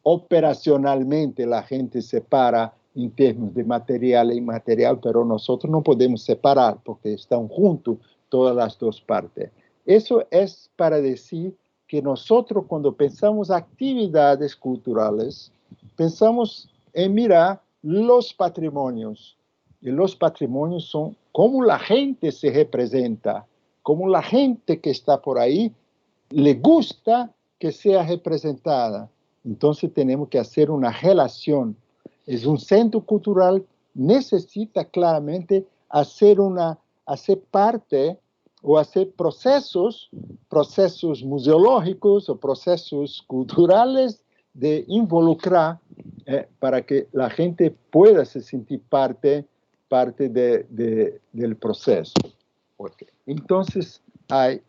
operacionalmente la gente separa en términos de material e inmaterial, pero nosotros no podemos separar porque están juntos todas las dos partes. Eso es para decir que nosotros cuando pensamos actividades culturales, pensamos en mirar los patrimonios. Y los patrimonios son cómo la gente se representa, cómo la gente que está por ahí le gusta que sea representada. Entonces tenemos que hacer una relación. Es un centro cultural, necesita claramente hacer parte o hacer procesos museológicos o procesos culturales de involucrar para que la gente pueda se sentir parte del proceso. Okay. Entonces hay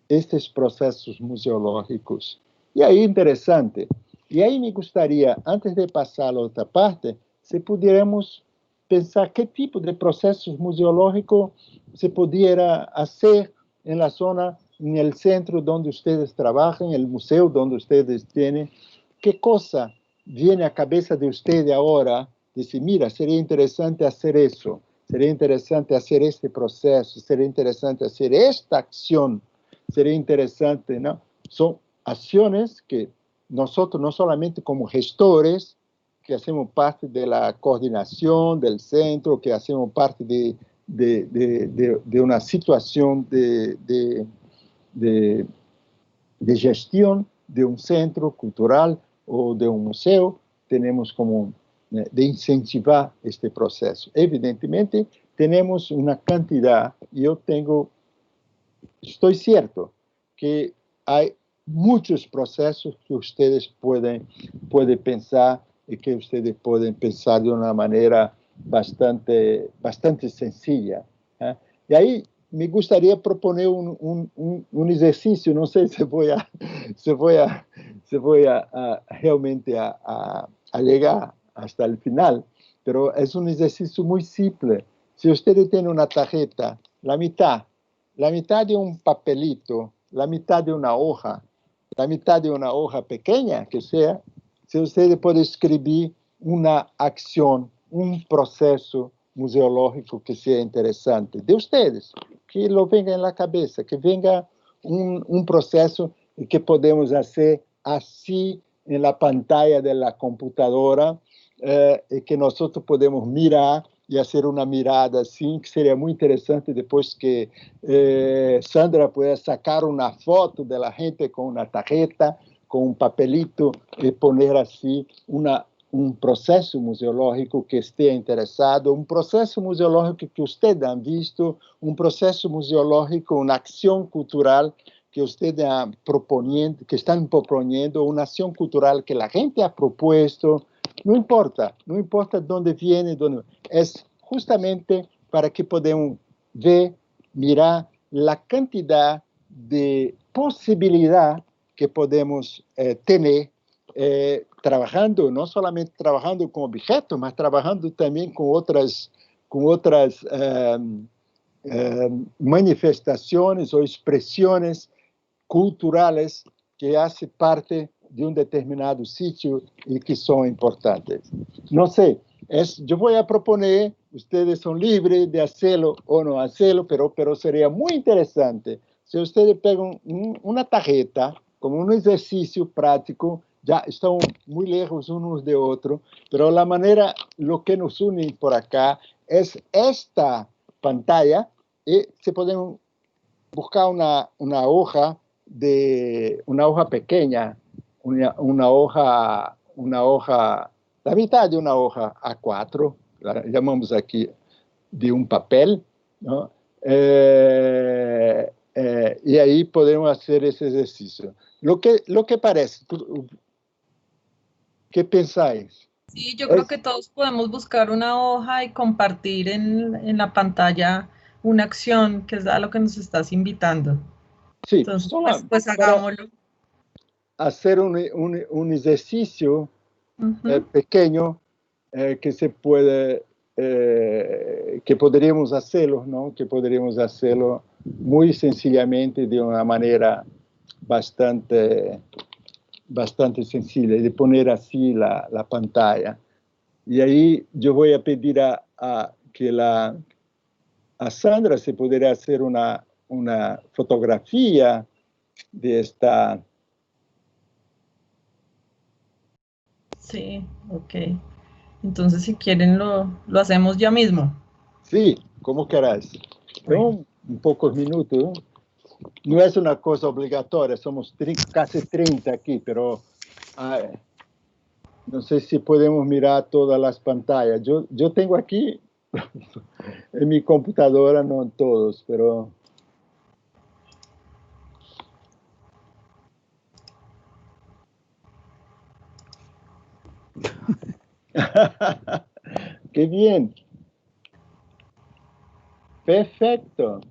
estos procesos museológicos. Y ahí interesante. Y ahí me gustaría, antes de pasar a la otra parte, si pudiéramos pensar qué tipo de procesos museológicos se pudiera hacer en la zona, en el centro donde ustedes trabajan, el museo donde ustedes tienen. ¿Qué cosa viene a cabeza de ustedes ahora? Decir, mira, sería interesante hacer eso, sería interesante hacer este proceso, sería interesante hacer esta acción, sería interesante, ¿no? Son acciones que nosotros, no solamente como gestores, que hacemos parte de la coordinación del centro, que hacemos parte de una situación de gestión de un centro cultural o de un museo, tenemos como de incentivar este proceso. Evidentemente, tenemos una cantidad, estoy cierto que hay muchos procesos que ustedes pueden pensar y que ustedes pueden pensar de una manera bastante sencilla. Y ahí me gustaría proponer un ejercicio, no sé si voy a realmente a llegar hasta el final, pero es un ejercicio muy simple. Si ustedes tienen una tarjeta, la mitad de un papelito, la mitad de una hoja pequeña que sea, si ustedes pueden escribir una acción, un proceso museológico que sea interesante de ustedes, que lo venga en la cabeza, que venga un proceso que podemos hacer así en la pantalla de la computadora, que nosotros podemos mirar y hacer una mirada así, que sería muy interesante después que Sandra pueda sacar una foto de la gente con una tarjeta, con un papelito y poner así un proceso museológico que esté interesado, un proceso museológico que ustedes han visto, un proceso museológico, una acción cultural que ustedes están proponiendo, una acción cultural que la gente ha propuesto. No importa dónde viene, es justamente para que podamos ver, mirar la cantidad de posibilidad que podemos tener trabajando, no solamente trabajando con objetos, mas trabajando también con otras manifestaciones o expresiones culturales que hacen parte de un determinado sitio y que son importantes. No sé, yo voy a proponer, ustedes son libres de hacerlo o no hacerlo, pero sería muy interesante si ustedes pegan una tarjeta como un ejercicio práctico. Ya están muy lejos unos de otros, pero lo que nos une por acá es esta pantalla y se pueden buscar una hoja pequeña, una hoja, la mitad de una hoja A4, la llamamos aquí de un papel, ¿no? Y ahí podemos hacer ese ejercicio. Lo que parece, ¿qué pensáis? Sí, yo creo que todos podemos buscar una hoja y compartir en la pantalla una acción, que es a lo que nos estás invitando. Sí, Entonces, pues hagámoslo. Hacer un ejercicio pequeño que podríamos hacerlo, ¿no? Que podríamos hacerlo muy sencillamente de una manera bastante sencilla, de poner así la pantalla. Y ahí yo voy a pedir a Sandra si pudiera hacer una fotografía de esta. Sí, ok. Entonces, si quieren, lo hacemos ya mismo. Sí, como quieras. Bueno. Un pocos minutos. No es una cosa obligatoria, somos casi 30 aquí, pero no sé si podemos mirar todas las pantallas. Yo tengo aquí en mi computadora, no en todos, pero... ¡Qué bien! Perfecto.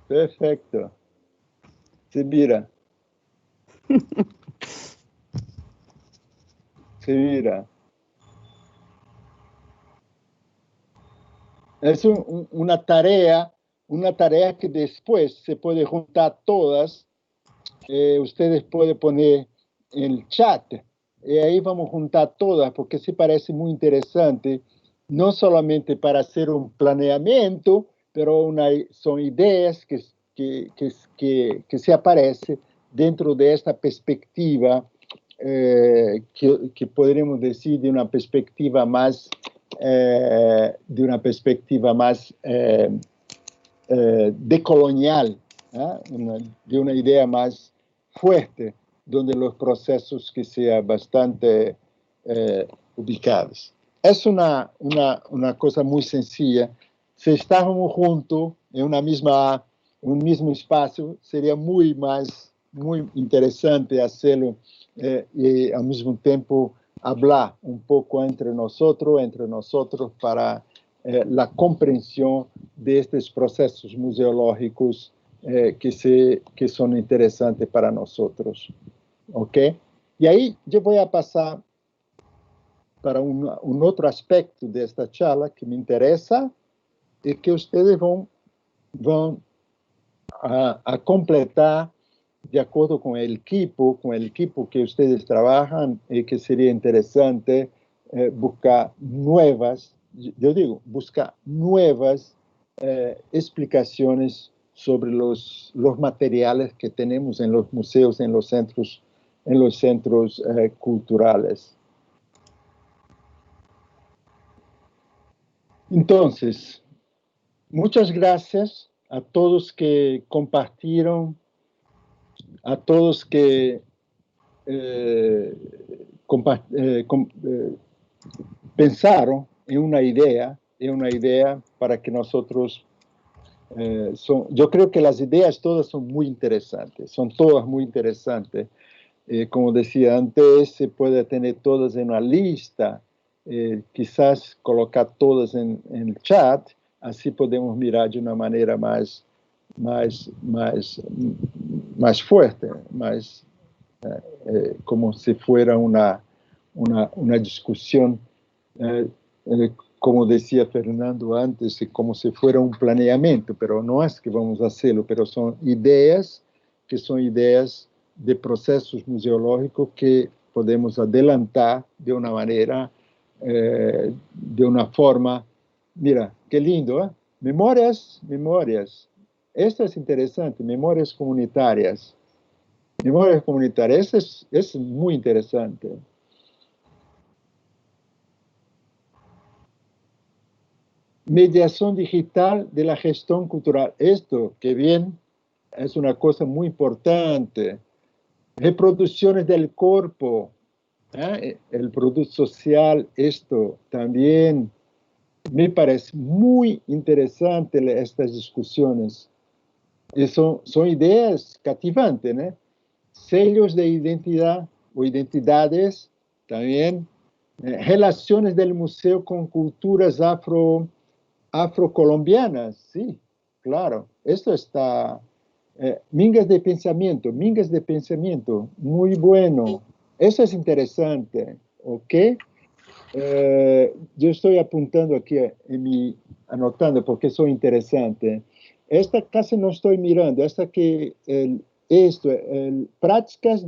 Perfecto. Se mira. Se mira. Es una tarea que después se puede juntar todas. Ustedes pueden poner en el chat. Y ahí vamos a juntar todas porque se parece muy interesante. No solamente para hacer un planeamiento, pero son ideas que se aparecen dentro de esta perspectiva, que podríamos decir de una perspectiva más decolonial, de una idea más fuerte, donde los procesos que sean bastante ubicadas. Es una cosa muy sencilla. Si estábamos juntos en un mismo espacio, sería muy interesante hacerlo y al mismo tiempo hablar un poco entre nosotros para la comprensión de estos procesos museológicos que son interesantes para nosotros. ¿Ok? Y ahí yo voy a pasar para un otro aspecto de esta charla que me interesa y que ustedes van a completar de acuerdo con el equipo que ustedes trabajan y que sería interesante buscar nuevas, yo digo, buscar nuevas explicaciones sobre los materiales que tenemos en los museos, en los centros culturales. Entonces, muchas gracias a todos que compartieron, a todos que pensaron en una idea para que nosotros... yo creo que las ideas todas son muy interesantes, como decía antes, se puede tener todas en una lista, quizás colocar todas en el chat, así podemos mirar de una manera más fuerte, como si fuera una discusión, como decía Fernando antes, como si fuera un planeamiento, pero no es que vamos a hacerlo, pero son ideas que son ideas de procesos museológicos que podemos adelantar de una manera, de una forma. Mira, qué lindo, ¿eh? Memorias. Esto es interesante, memorias comunitarias. Es muy interesante. Mediación digital de la gestión cultural. Esto, que bien, es una cosa muy importante. Reproducciones del cuerpo, el producto social, esto también me parece muy interesante estas discusiones. Y son ideas cativantes, ¿no? Sellos de identidad o identidades también. Relaciones del museo con culturas afrocolombianas, sí, claro. Esto está... mingas de pensamiento, muy bueno. Eso es interesante, ¿ok? Yo estoy apuntando aquí, anotando porque eso es interesante. Esta casi no estoy mirando, prácticas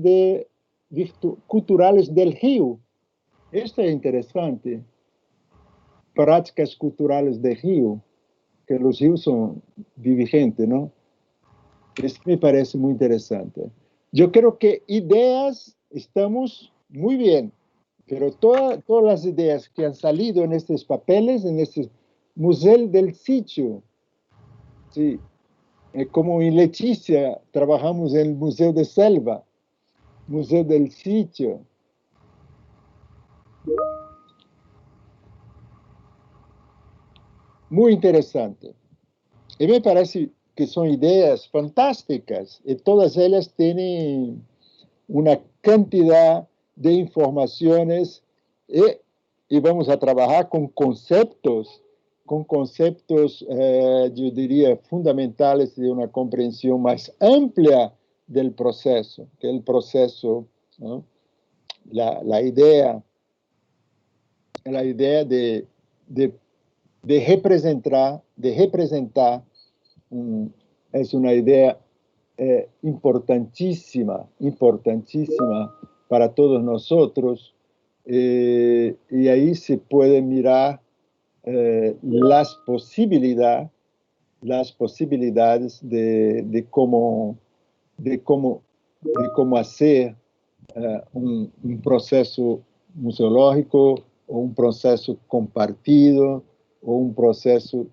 culturales del Río. Esto es interesante. Prácticas culturales del Río, que los ríos son vigentes, ¿no? Esto me parece muy interesante. Yo creo que ideas estamos muy bien, pero todas las ideas que han salido en estos papeles, en este Museo del Sitio, sí, como en Leticia trabajamos en el Museo de Selva, Museo del Sitio. Muy interesante. Y me parece que son ideas fantásticas y todas ellas tienen una cantidad de informaciones y vamos a trabajar con conceptos, yo diría, fundamentales de una comprensión más amplia del proceso, que el proceso, ¿no? La idea de representar, es una idea importantísima para todos nosotros, y ahí se puede mirar las posibilidades de cómo hacer un proceso museológico o un proceso compartido o un proceso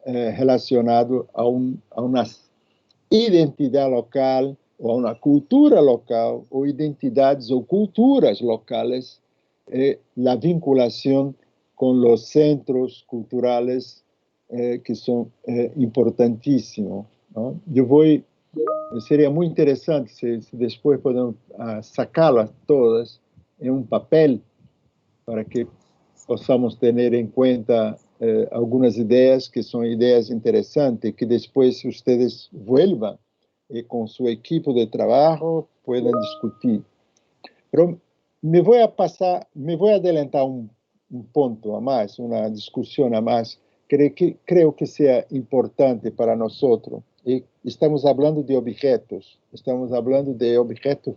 relacionado a una identidad local o a una cultura local o identidades o culturas locales la vinculación con los centros culturales que son importantísimos, ¿no? Sería muy interesante si después podemos sacarlas todas en un papel para que podamos tener en cuenta algunas ideas que son ideas interesantes, que después ustedes vuelvan con su equipo de trabajo, puedan discutir. Pero me voy a adelantar un punto a más, una discusión a más, creo que sea importante para nosotros. Estamos hablando de objetos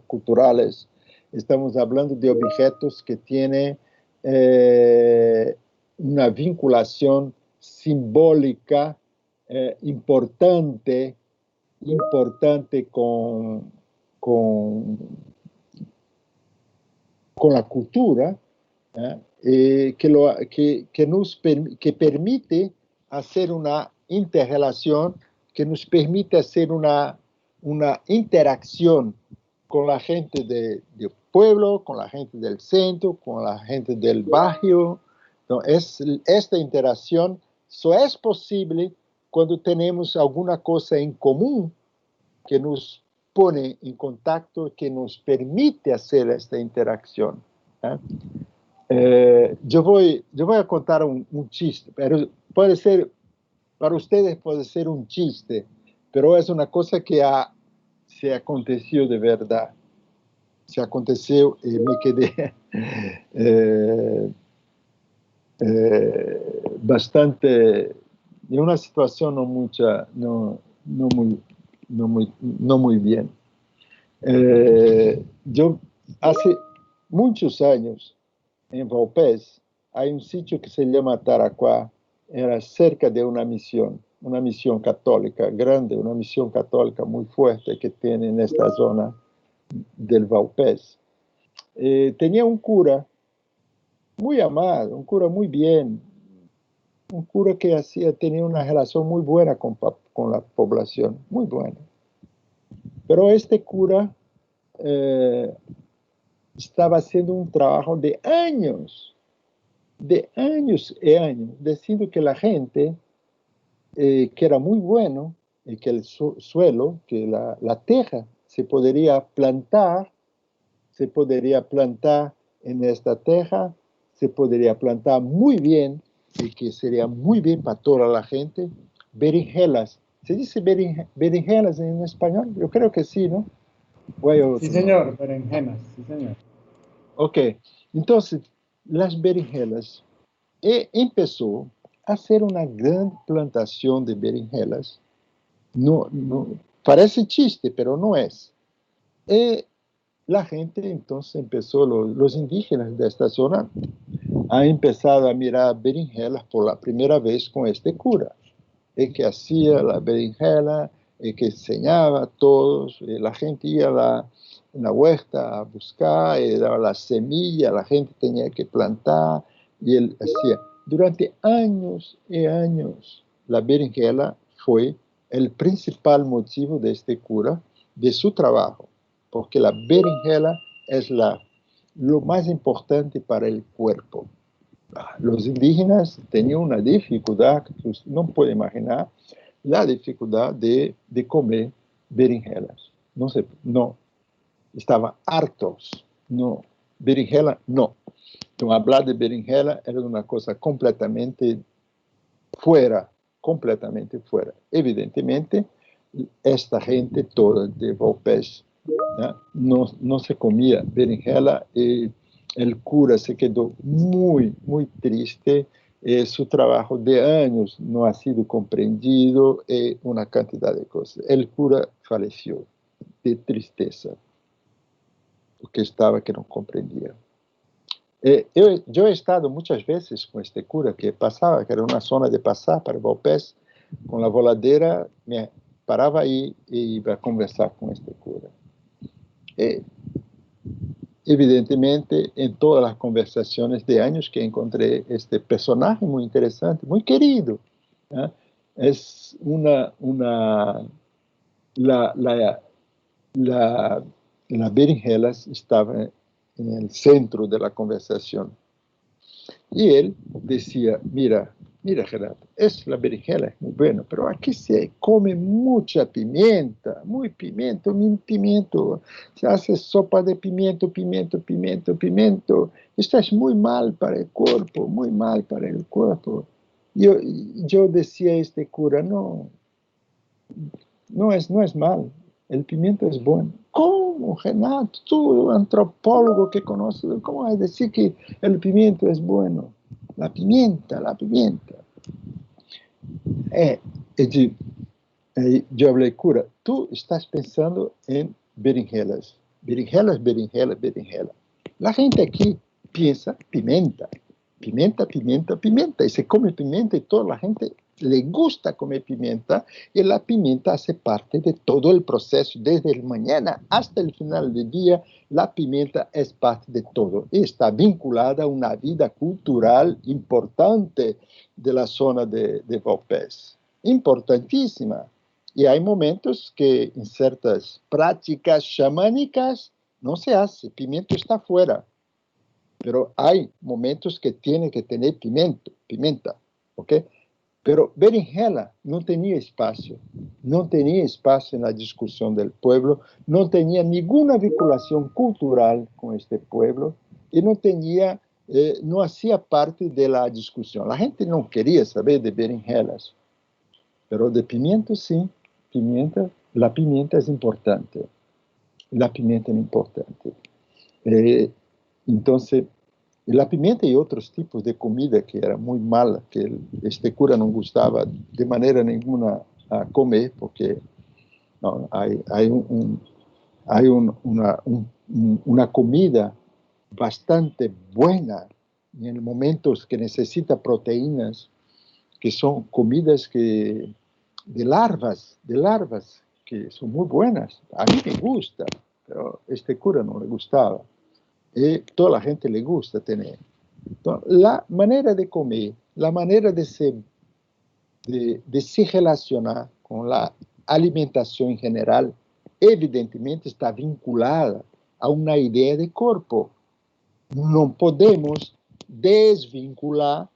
culturales, estamos hablando de objetos que tienen una vinculación simbólica importante con la cultura, que permite hacer una interrelación, que nos permite hacer una interacción con la gente del pueblo, con la gente del centro, con la gente del barrio. Entonces, esta interacción solo es posible cuando tenemos alguna cosa en común que nos pone en contacto, que nos permite hacer esta interacción. Yo voy a contar un chiste, pero puede ser, para ustedes puede ser un chiste, pero es una cosa que se aconteció de verdad. Se aconteció y me quedé bastante en una situación no muy bien. Yo hace muchos años en Vaupés hay un sitio que se llama Taracuá, era cerca de una misión católica grande, una misión católica muy fuerte que tiene en esta zona del Vaupés. Tenía un cura muy amado, un cura muy bien, un cura que tenía una relación muy buena con la población, muy buena. Pero este cura estaba haciendo un trabajo de años y años, diciendo que la gente, que era muy bueno, y que el suelo, que la tierra se podría plantar en esta tierra, se podría plantar muy bien, y que sería muy bien para toda la gente, berenjenas. ¿Se dice berenjenas en español? Yo creo que sí, ¿no? Sí, señor, berenjenas, sí, señor. Ok, entonces, las berenjenas, empezó a hacer una gran plantación de berenjenas. No, parece chiste, pero no es. La gente entonces empezó, los indígenas de esta zona, han empezado a mirar berenjenas por la primera vez con este cura, que hacía la berenjena, que enseñaba a todos, la gente iba en la huerta a buscar, daba la semilla, la gente tenía que plantar, y él hacía. Durante años y años, la berenjena fue el principal motivo de este cura, de su trabajo, porque la berenjena es lo más importante para el cuerpo. Los indígenas tenían una dificultad, no puede imaginar, la dificultad de comer berenjenas. No, estaban hartos. No, berenjena no. Entonces, hablar de berenjena era una cosa completamente fuera. Evidentemente, esta gente toda de Vaupés no se comía berenjena, y el cura se quedó muy, muy triste. Su trabajo de años no ha sido comprendido, una cantidad de cosas. El cura falleció de tristeza, porque estaba que no comprendía. Yo he estado muchas veces con este cura que pasaba, que era una zona de pasar para Vaupés, con la voladera, me paraba ahí y iba a conversar con este cura. Evidentemente, en todas las conversaciones de años que encontré este personaje muy interesante, muy querido. Es la berenjenas estaba en el centro de la conversación. Y él decía, mira, Gerardo, la berenjena es muy buena, pero aquí se come mucha pimienta, muy pimiento, se hace sopa de pimiento. Esto es muy mal para el cuerpo, muy mal para el cuerpo. Yo decía a este cura, no es mal, el pimiento es bueno. ¿Cómo, Renato? Tú, antropólogo que conoces, ¿cómo vas a decir que el pimiento es bueno? La pimienta. Yo hablé, cura, tú estás pensando en berenjenas. Berenjena. La gente aquí piensa pimienta. Y se come pimienta y toda la gente le gusta comer pimienta, y la pimienta hace parte de todo el proceso, desde el mañana hasta el final del día. La pimienta es parte de todo y está vinculada a una vida cultural importante de la zona de Vaupés, importantísima. Y hay momentos que en ciertas prácticas chamánicas no se hace, pimiento está fuera, pero hay momentos que tiene que tener pimienta, ¿ok? Pero berenjena no tenía espacio en la discusión del pueblo, no tenía ninguna vinculación cultural con este pueblo y no hacía parte de la discusión. La gente no quería saber de berenjenas, pero de pimiento sí, la pimienta es importante. Entonces, la pimienta y otros tipos de comida que era muy mala, que este cura no gustaba de manera ninguna a comer, porque no, hay una comida bastante buena en momentos que necesita proteínas, que son comidas de larvas, que son muy buenas. A mí me gusta, pero este cura no le gustaba. Y toda la gente le gusta tener. Entonces, la manera de comer, la manera de se relacionar con la alimentación en general, evidentemente está vinculada a una idea de cuerpo. No podemos desvincular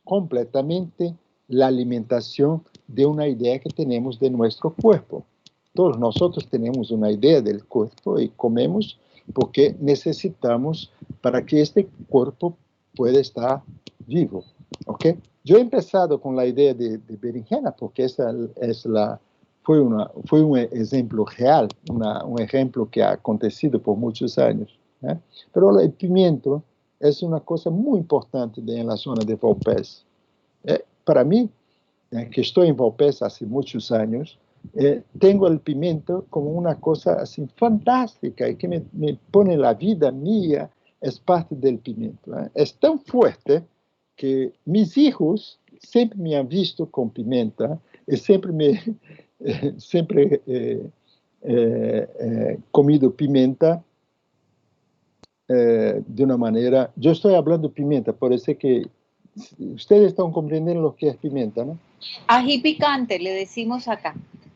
completamente la alimentación de una idea que tenemos de nuestro cuerpo. Todos nosotros tenemos una idea del cuerpo y comemos porque necesitamos para que este cuerpo pueda estar vivo, ¿ok? Yo he empezado con la idea de berenjena porque fue un ejemplo real, un ejemplo que ha acontecido por muchos años, ¿eh? Pero el pimiento es una cosa muy importante en la zona de Vaupés. Para mí, que estoy en Vaupés hace muchos años, tengo el pimiento como una cosa así fantástica y que me pone la vida mía, es parte del pimiento. Es tan fuerte que mis hijos siempre me han visto con pimienta y siempre comido pimienta de una manera. Yo estoy hablando pimienta, por eso que ustedes están comprendiendo lo que es pimienta, ¿no? Ají picante, le decimos acá.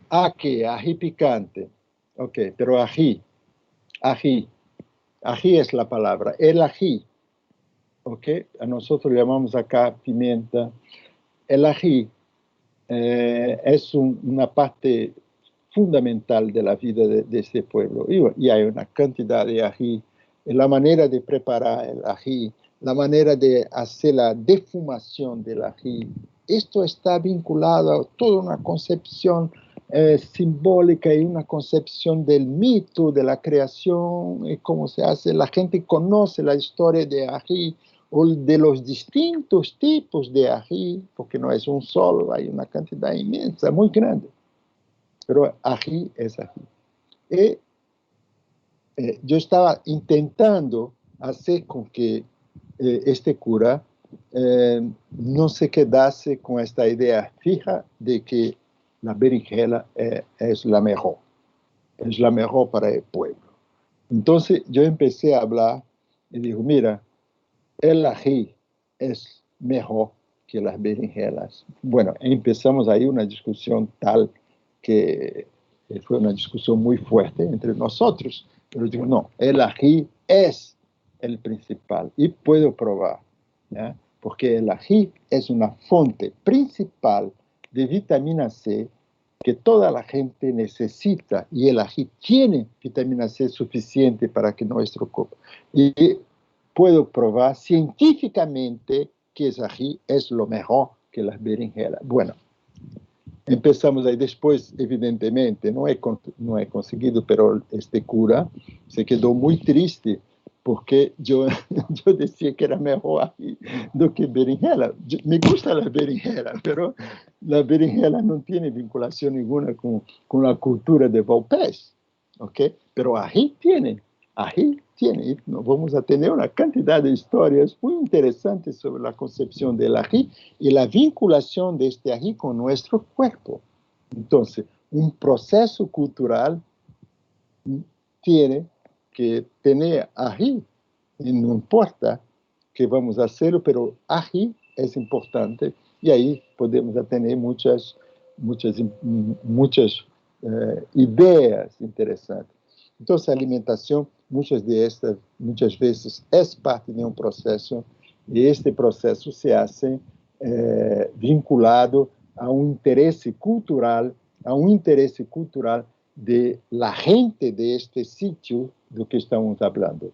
Ají picante. Ok, pero ají es la palabra. El ají, ok, a nosotros llamamos acá pimienta. El ají es una parte fundamental de la vida de este pueblo. Y hay una cantidad de ají. La manera de preparar el ají, la manera de hacer la defumación del ají, esto está vinculado a toda una concepción simbólica y una concepción del mito, de la creación, y cómo se hace. La gente conoce la historia de ají o de los distintos tipos de ají, porque no es un solo, hay una cantidad inmensa, muy grande. Pero ají es ají. Y yo estaba intentando hacer con que este cura no se quedase con esta idea fija de que la berenjena es la mejor para el pueblo. Entonces yo empecé a hablar y digo, mira, el ají es mejor que las berenjenas. Bueno, empezamos ahí una discusión tal que fue una discusión muy fuerte entre nosotros, pero digo, no, el ají es el principal y puedo probar, ¿ya? Porque el ají es una fuente principal de vitamina C que toda la gente necesita y el ají tiene vitamina C suficiente para que nuestro cuerpo. Y puedo probar científicamente que el ají es lo mejor que las berenjenas. Bueno, empezamos ahí después, evidentemente, no he conseguido, pero este cura se quedó muy triste porque yo decía que era mejor ají do que berenjena. Me gusta la berenjena, pero la berenjena no tiene vinculación ninguna con la cultura de Valpés, ¿ok? Pero ají tiene. Y vamos a tener una cantidad de historias muy interesantes sobre la concepción del ají y la vinculación de este ají con nuestro cuerpo. Entonces, un proceso cultural tiene que tener ají, y no importa que vamos a hacerlo, pero ají es importante y ahí podemos tener muchas ideas interesantes. Entonces, la alimentación, muchas veces es parte de un proceso y este proceso se hace vinculado a un interés cultural, de la gente de este sitio do que estamos hablando.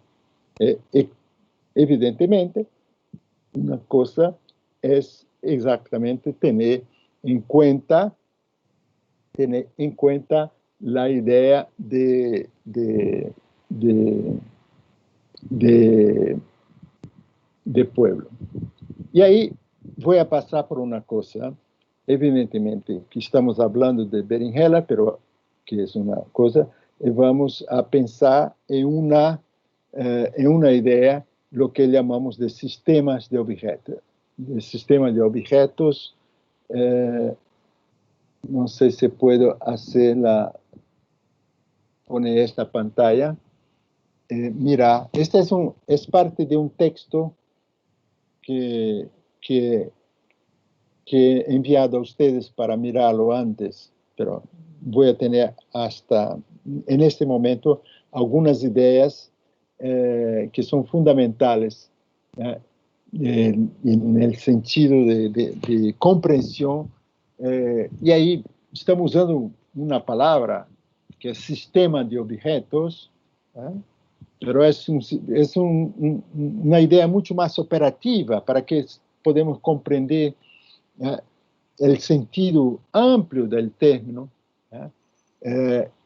Evidentemente, una cosa es exactamente tener en cuenta la idea de pueblo. Y ahí voy a pasar por una cosa, evidentemente, que estamos hablando de berenjena, pero que es una cosa, y vamos a pensar en una idea, lo que llamamos de sistemas de objetos. De sistemas de objetos, no sé si puedo poner esta pantalla. Mira, este es parte de un texto que he enviado a ustedes para mirarlo antes, pero voy a tener en este momento algunas ideas que son fundamentales en el sentido de comprensión. Y ahí estamos usando una palabra que es sistema de objetos, pero es una idea mucho más operativa para que podamos comprender el sentido amplio del término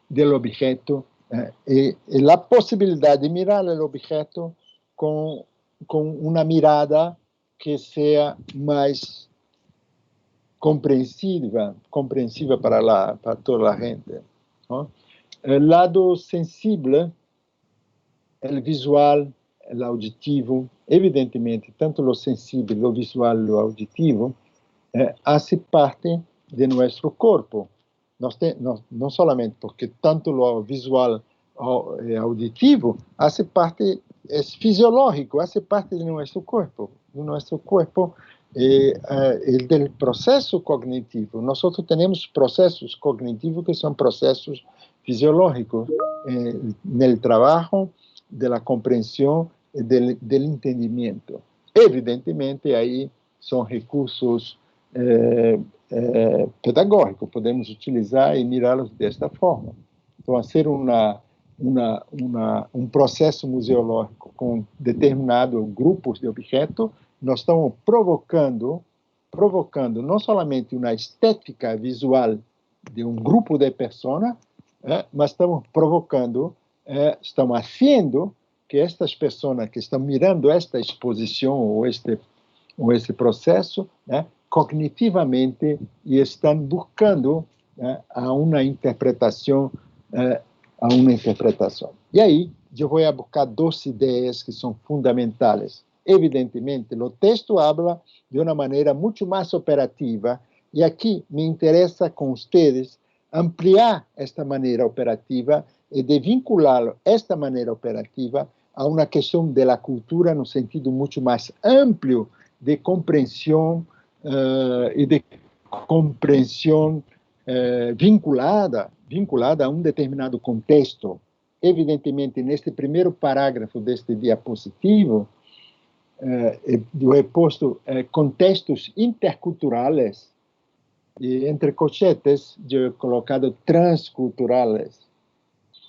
del objeto y la posibilidad de mirar el objeto con una mirada que sea más comprensiva para toda la gente, ¿no? El lado sensible, el visual, el auditivo, evidentemente, tanto lo sensible, lo visual, lo auditivo, hace parte de nuestro cuerpo. No solamente porque tanto lo visual o auditivo hace parte, es fisiológico, hace parte de nuestro cuerpo el del proceso cognitivo. Nosotros tenemos procesos cognitivos que son procesos fisiológicos en el trabajo de la comprensión del entendimiento. Evidentemente, ahí son recursos pedagógicos, podemos utilizar y mirarlos de esta forma. Entonces, hacer un proceso museológico com determinados grupos de objetos, nós estamos provocando não somente uma estética visual de um grupo de pessoas, mas estamos provocando, estamos fazendo que estas pessoas que estão mirando esta exposição ou este processo, cognitivamente, e estão buscando a uma interpretação. E aí, eu vou buscar duas ideias que são fundamentais. Evidentemente, o texto habla de uma maneira muito mais operativa, e aqui me interessa com vocês ampliar esta maneira operativa e de vincular esta maneira operativa a uma questão da cultura no sentido muito mais amplo de compreensão e de compreensão vinculada a um determinado contexto. evidentemente, neste primeiro parágrafo deste diapositivo, eu he posto contextos interculturales, y entre corchetes yo he colocado transculturales.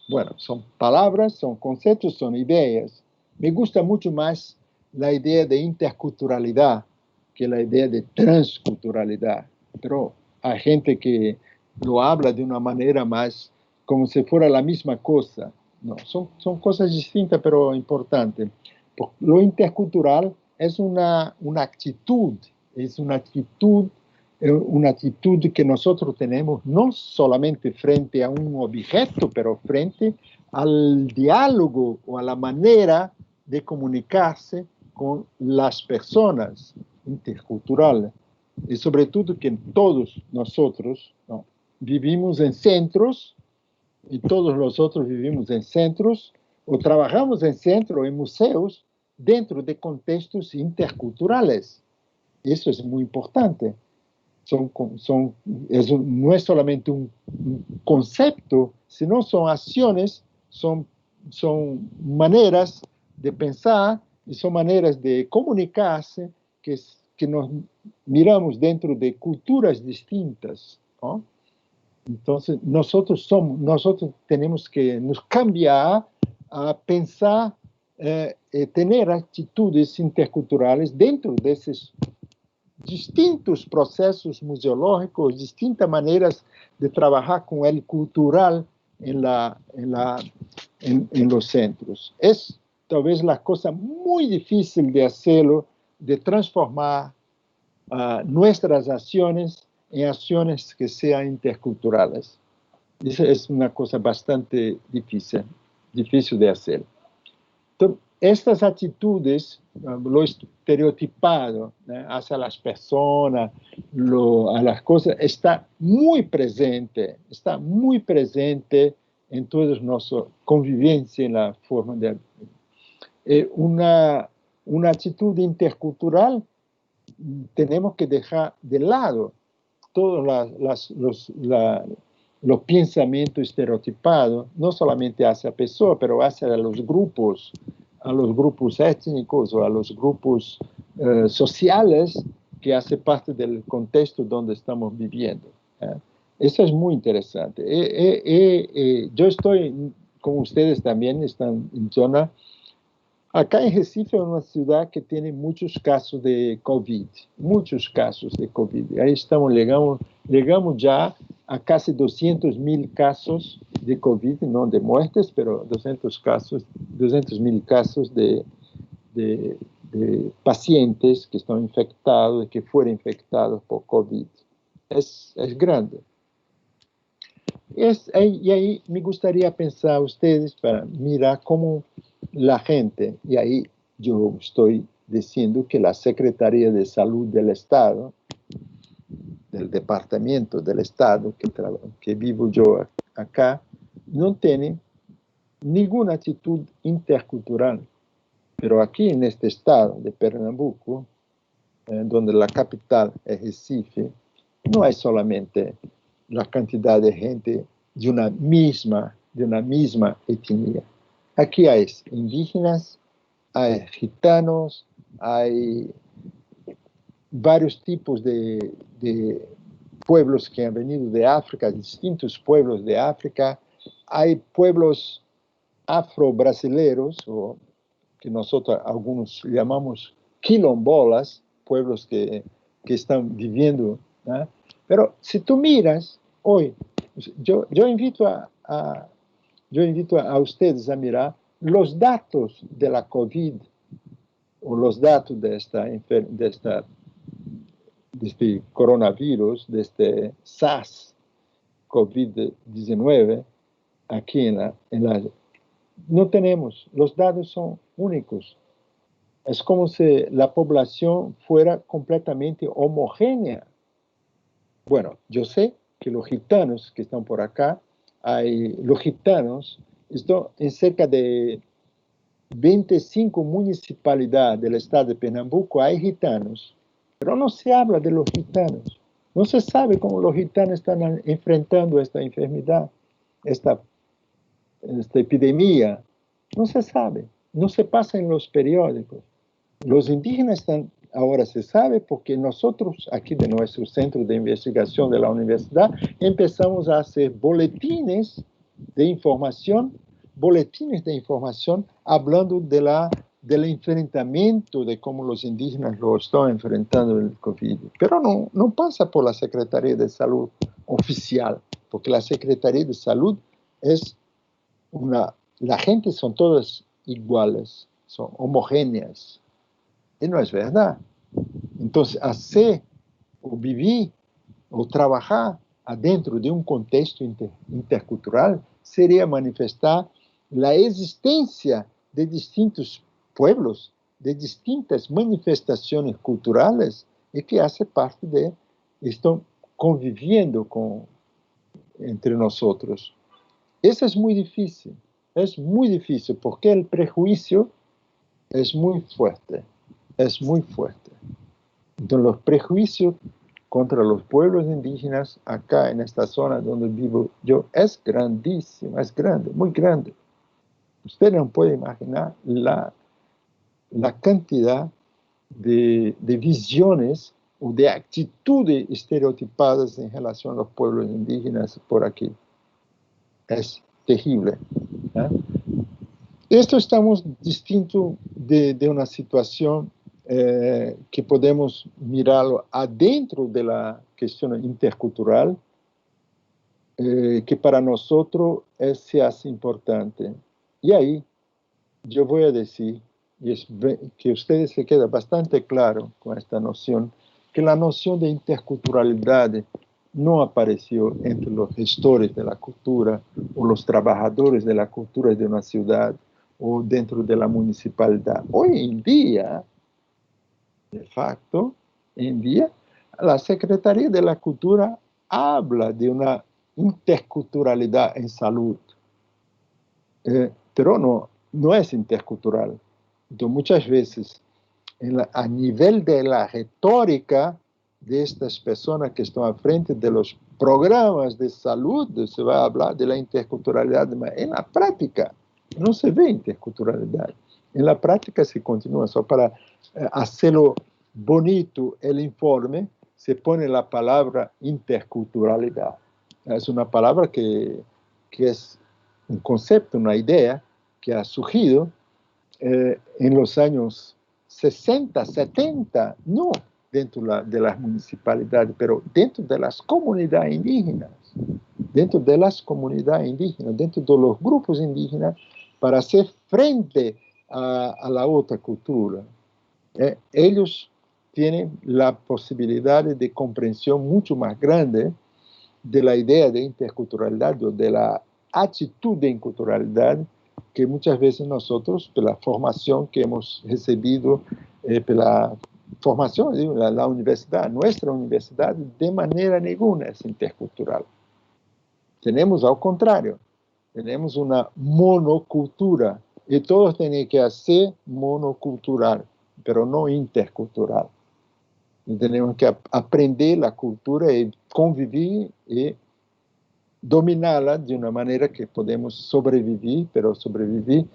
Bueno, son palabras, son conceptos, son ideas. Me gusta mucho más la idea de interculturalidad que la idea de transculturalidad, pero hay gente que lo habla de una manera más como si fuera la misma cosa. No, son cosas distintas pero importantes. Lo intercultural es una actitud que nosotros tenemos no solamente frente a un objeto, pero frente al diálogo o a la manera de comunicarse con las personas interculturales. Y sobre todo que todos nosotros, ¿no?, vivimos en centros, y todos nosotros vivimos en centros, o trabajamos en centros, en museos, dentro de contextos interculturales. Eso es muy importante. Eso no es solamente un concepto, sino son acciones, son maneras de pensar y son maneras de comunicarse que nos miramos dentro de culturas distintas, ¿no? Entonces, nosotros tenemos que nos cambiar a pensar, tener actitudes interculturales dentro de esos distintos procesos museológicos, distintas maneras de trabajar con el cultural en los centros. Es tal vez la cosa muy difícil de hacerlo, de transformar nuestras acciones en acciones que sean interculturales. Esa es una cosa bastante difícil de hacer. Entonces, estas actitudes, lo estereotipado, ¿no?, hacia las personas, a las cosas, está muy presente en toda nuestra convivencia en la forma de... una actitud intercultural, tenemos que dejar de lado todos los pensamientos estereotipados, no solamente hacia personas, pero hacia los grupos étnicos o a los grupos sociales que hacen parte del contexto donde estamos viviendo. Eso es muy interesante. Yo estoy, como ustedes también están en zona. Acá en Recife es una ciudad que tiene muchos casos de COVID, Ahí llegamos ya a casi 200.000 casos de COVID, no de muertes, pero 200.000 casos de pacientes que están infectados, que fueron infectados por COVID. Es grande. Y ahí me gustaría pensar a ustedes para mirar cómo la gente, y ahí yo estoy diciendo que la Secretaría de Salud del Estado, del Departamento del Estado que vivo yo acá, no tiene ninguna actitud intercultural. Pero aquí en este estado de Pernambuco, donde la capital es Recife, no hay solamente la cantidad de gente de una misma etnia. Aquí hay indígenas, hay gitanos, hay varios tipos de pueblos que han venido de África, distintos pueblos de África. Hay pueblos afro-brasileños, o que nosotros algunos llamamos quilombolas, pueblos que están viviendo, ¿no? Pero si tú miras hoy, yo invito a ustedes a mirar los datos de la COVID o los datos de este coronavirus, de este SARS-CoV-19, aquí no tenemos, los datos son únicos. Es como si la población fuera completamente homogénea. Bueno, yo sé que los gitanos que están por acá, los gitanos están en cerca de 25 municipalidades del estado de Pernambuco, hay gitanos, pero no se habla de los gitanos. No se sabe cómo los gitanos están enfrentando esta enfermedad, esta epidemia? No se sabe, no se pasa en los periódicos. Los indígenas están, ahora se sabe porque nosotros aquí de nuestro centro de investigación de la universidad empezamos a hacer boletines de información hablando del enfrentamiento, de cómo los indígenas lo están enfrentando el COVID. Pero no pasa por la Secretaría de Salud oficial, porque la Secretaría de Salud es la gente son todas iguales, son homogéneas. Y no es verdad. Entonces, hacer o vivir o trabajar adentro de un contexto intercultural sería manifestar la existencia de distintos pueblos, de distintas manifestaciones culturales y que hace parte de, están conviviendo entre nosotros. Eso es muy difícil porque el prejuicio es muy fuerte. Entonces los prejuicios contra los pueblos indígenas acá en esta zona donde vivo yo es grandísimo, es grande, muy grande. Usted no puede imaginar la cantidad de visiones o de actitudes estereotipadas en relación a los pueblos indígenas por aquí. Es terrible. Esto estamos distinto de una situación que podemos mirarlo adentro de la cuestión intercultural, que para nosotros se hace importante. Y ahí yo voy a decir, y es que a ustedes se queda bastante claro con esta noción, que la noción de interculturalidad no apareció entre los gestores de la cultura o los trabajadores de la cultura de una ciudad o dentro de la municipalidad. Hoy en día, de facto, la Secretaría de la Cultura habla de una interculturalidad en salud, pero no es intercultural. Entonces, muchas veces, a nivel de la retórica de estas personas que están al frente de los programas de salud, se va a hablar de la interculturalidad. En la práctica, no se ve interculturalidad. En la práctica se continúa, solo para hacerlo bonito el informe, se pone la palabra interculturalidad. Es una palabra que es un concepto, una idea que ha surgido en los años 60, 70, no dentro de las municipalidades, pero dentro de las comunidades indígenas, dentro de los grupos indígenas, para hacer frente a la otra cultura. Ellos tienen la posibilidad de comprensión mucho más grande de la idea de interculturalidad o de la actitud de interculturalidad que muchas veces nosotros, por la formación que hemos recibido, por la formación de la universidad, nuestra universidad, de manera ninguna es intercultural. Tenemos al contrario, tenemos una monocultura y todos tienen que hacer monocultural, pero no intercultural. Y tenemos que aprender la cultura y convivir y dominarla de una manera que podemos sobrevivir, pero sobrevivir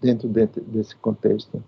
dentro de ese contexto.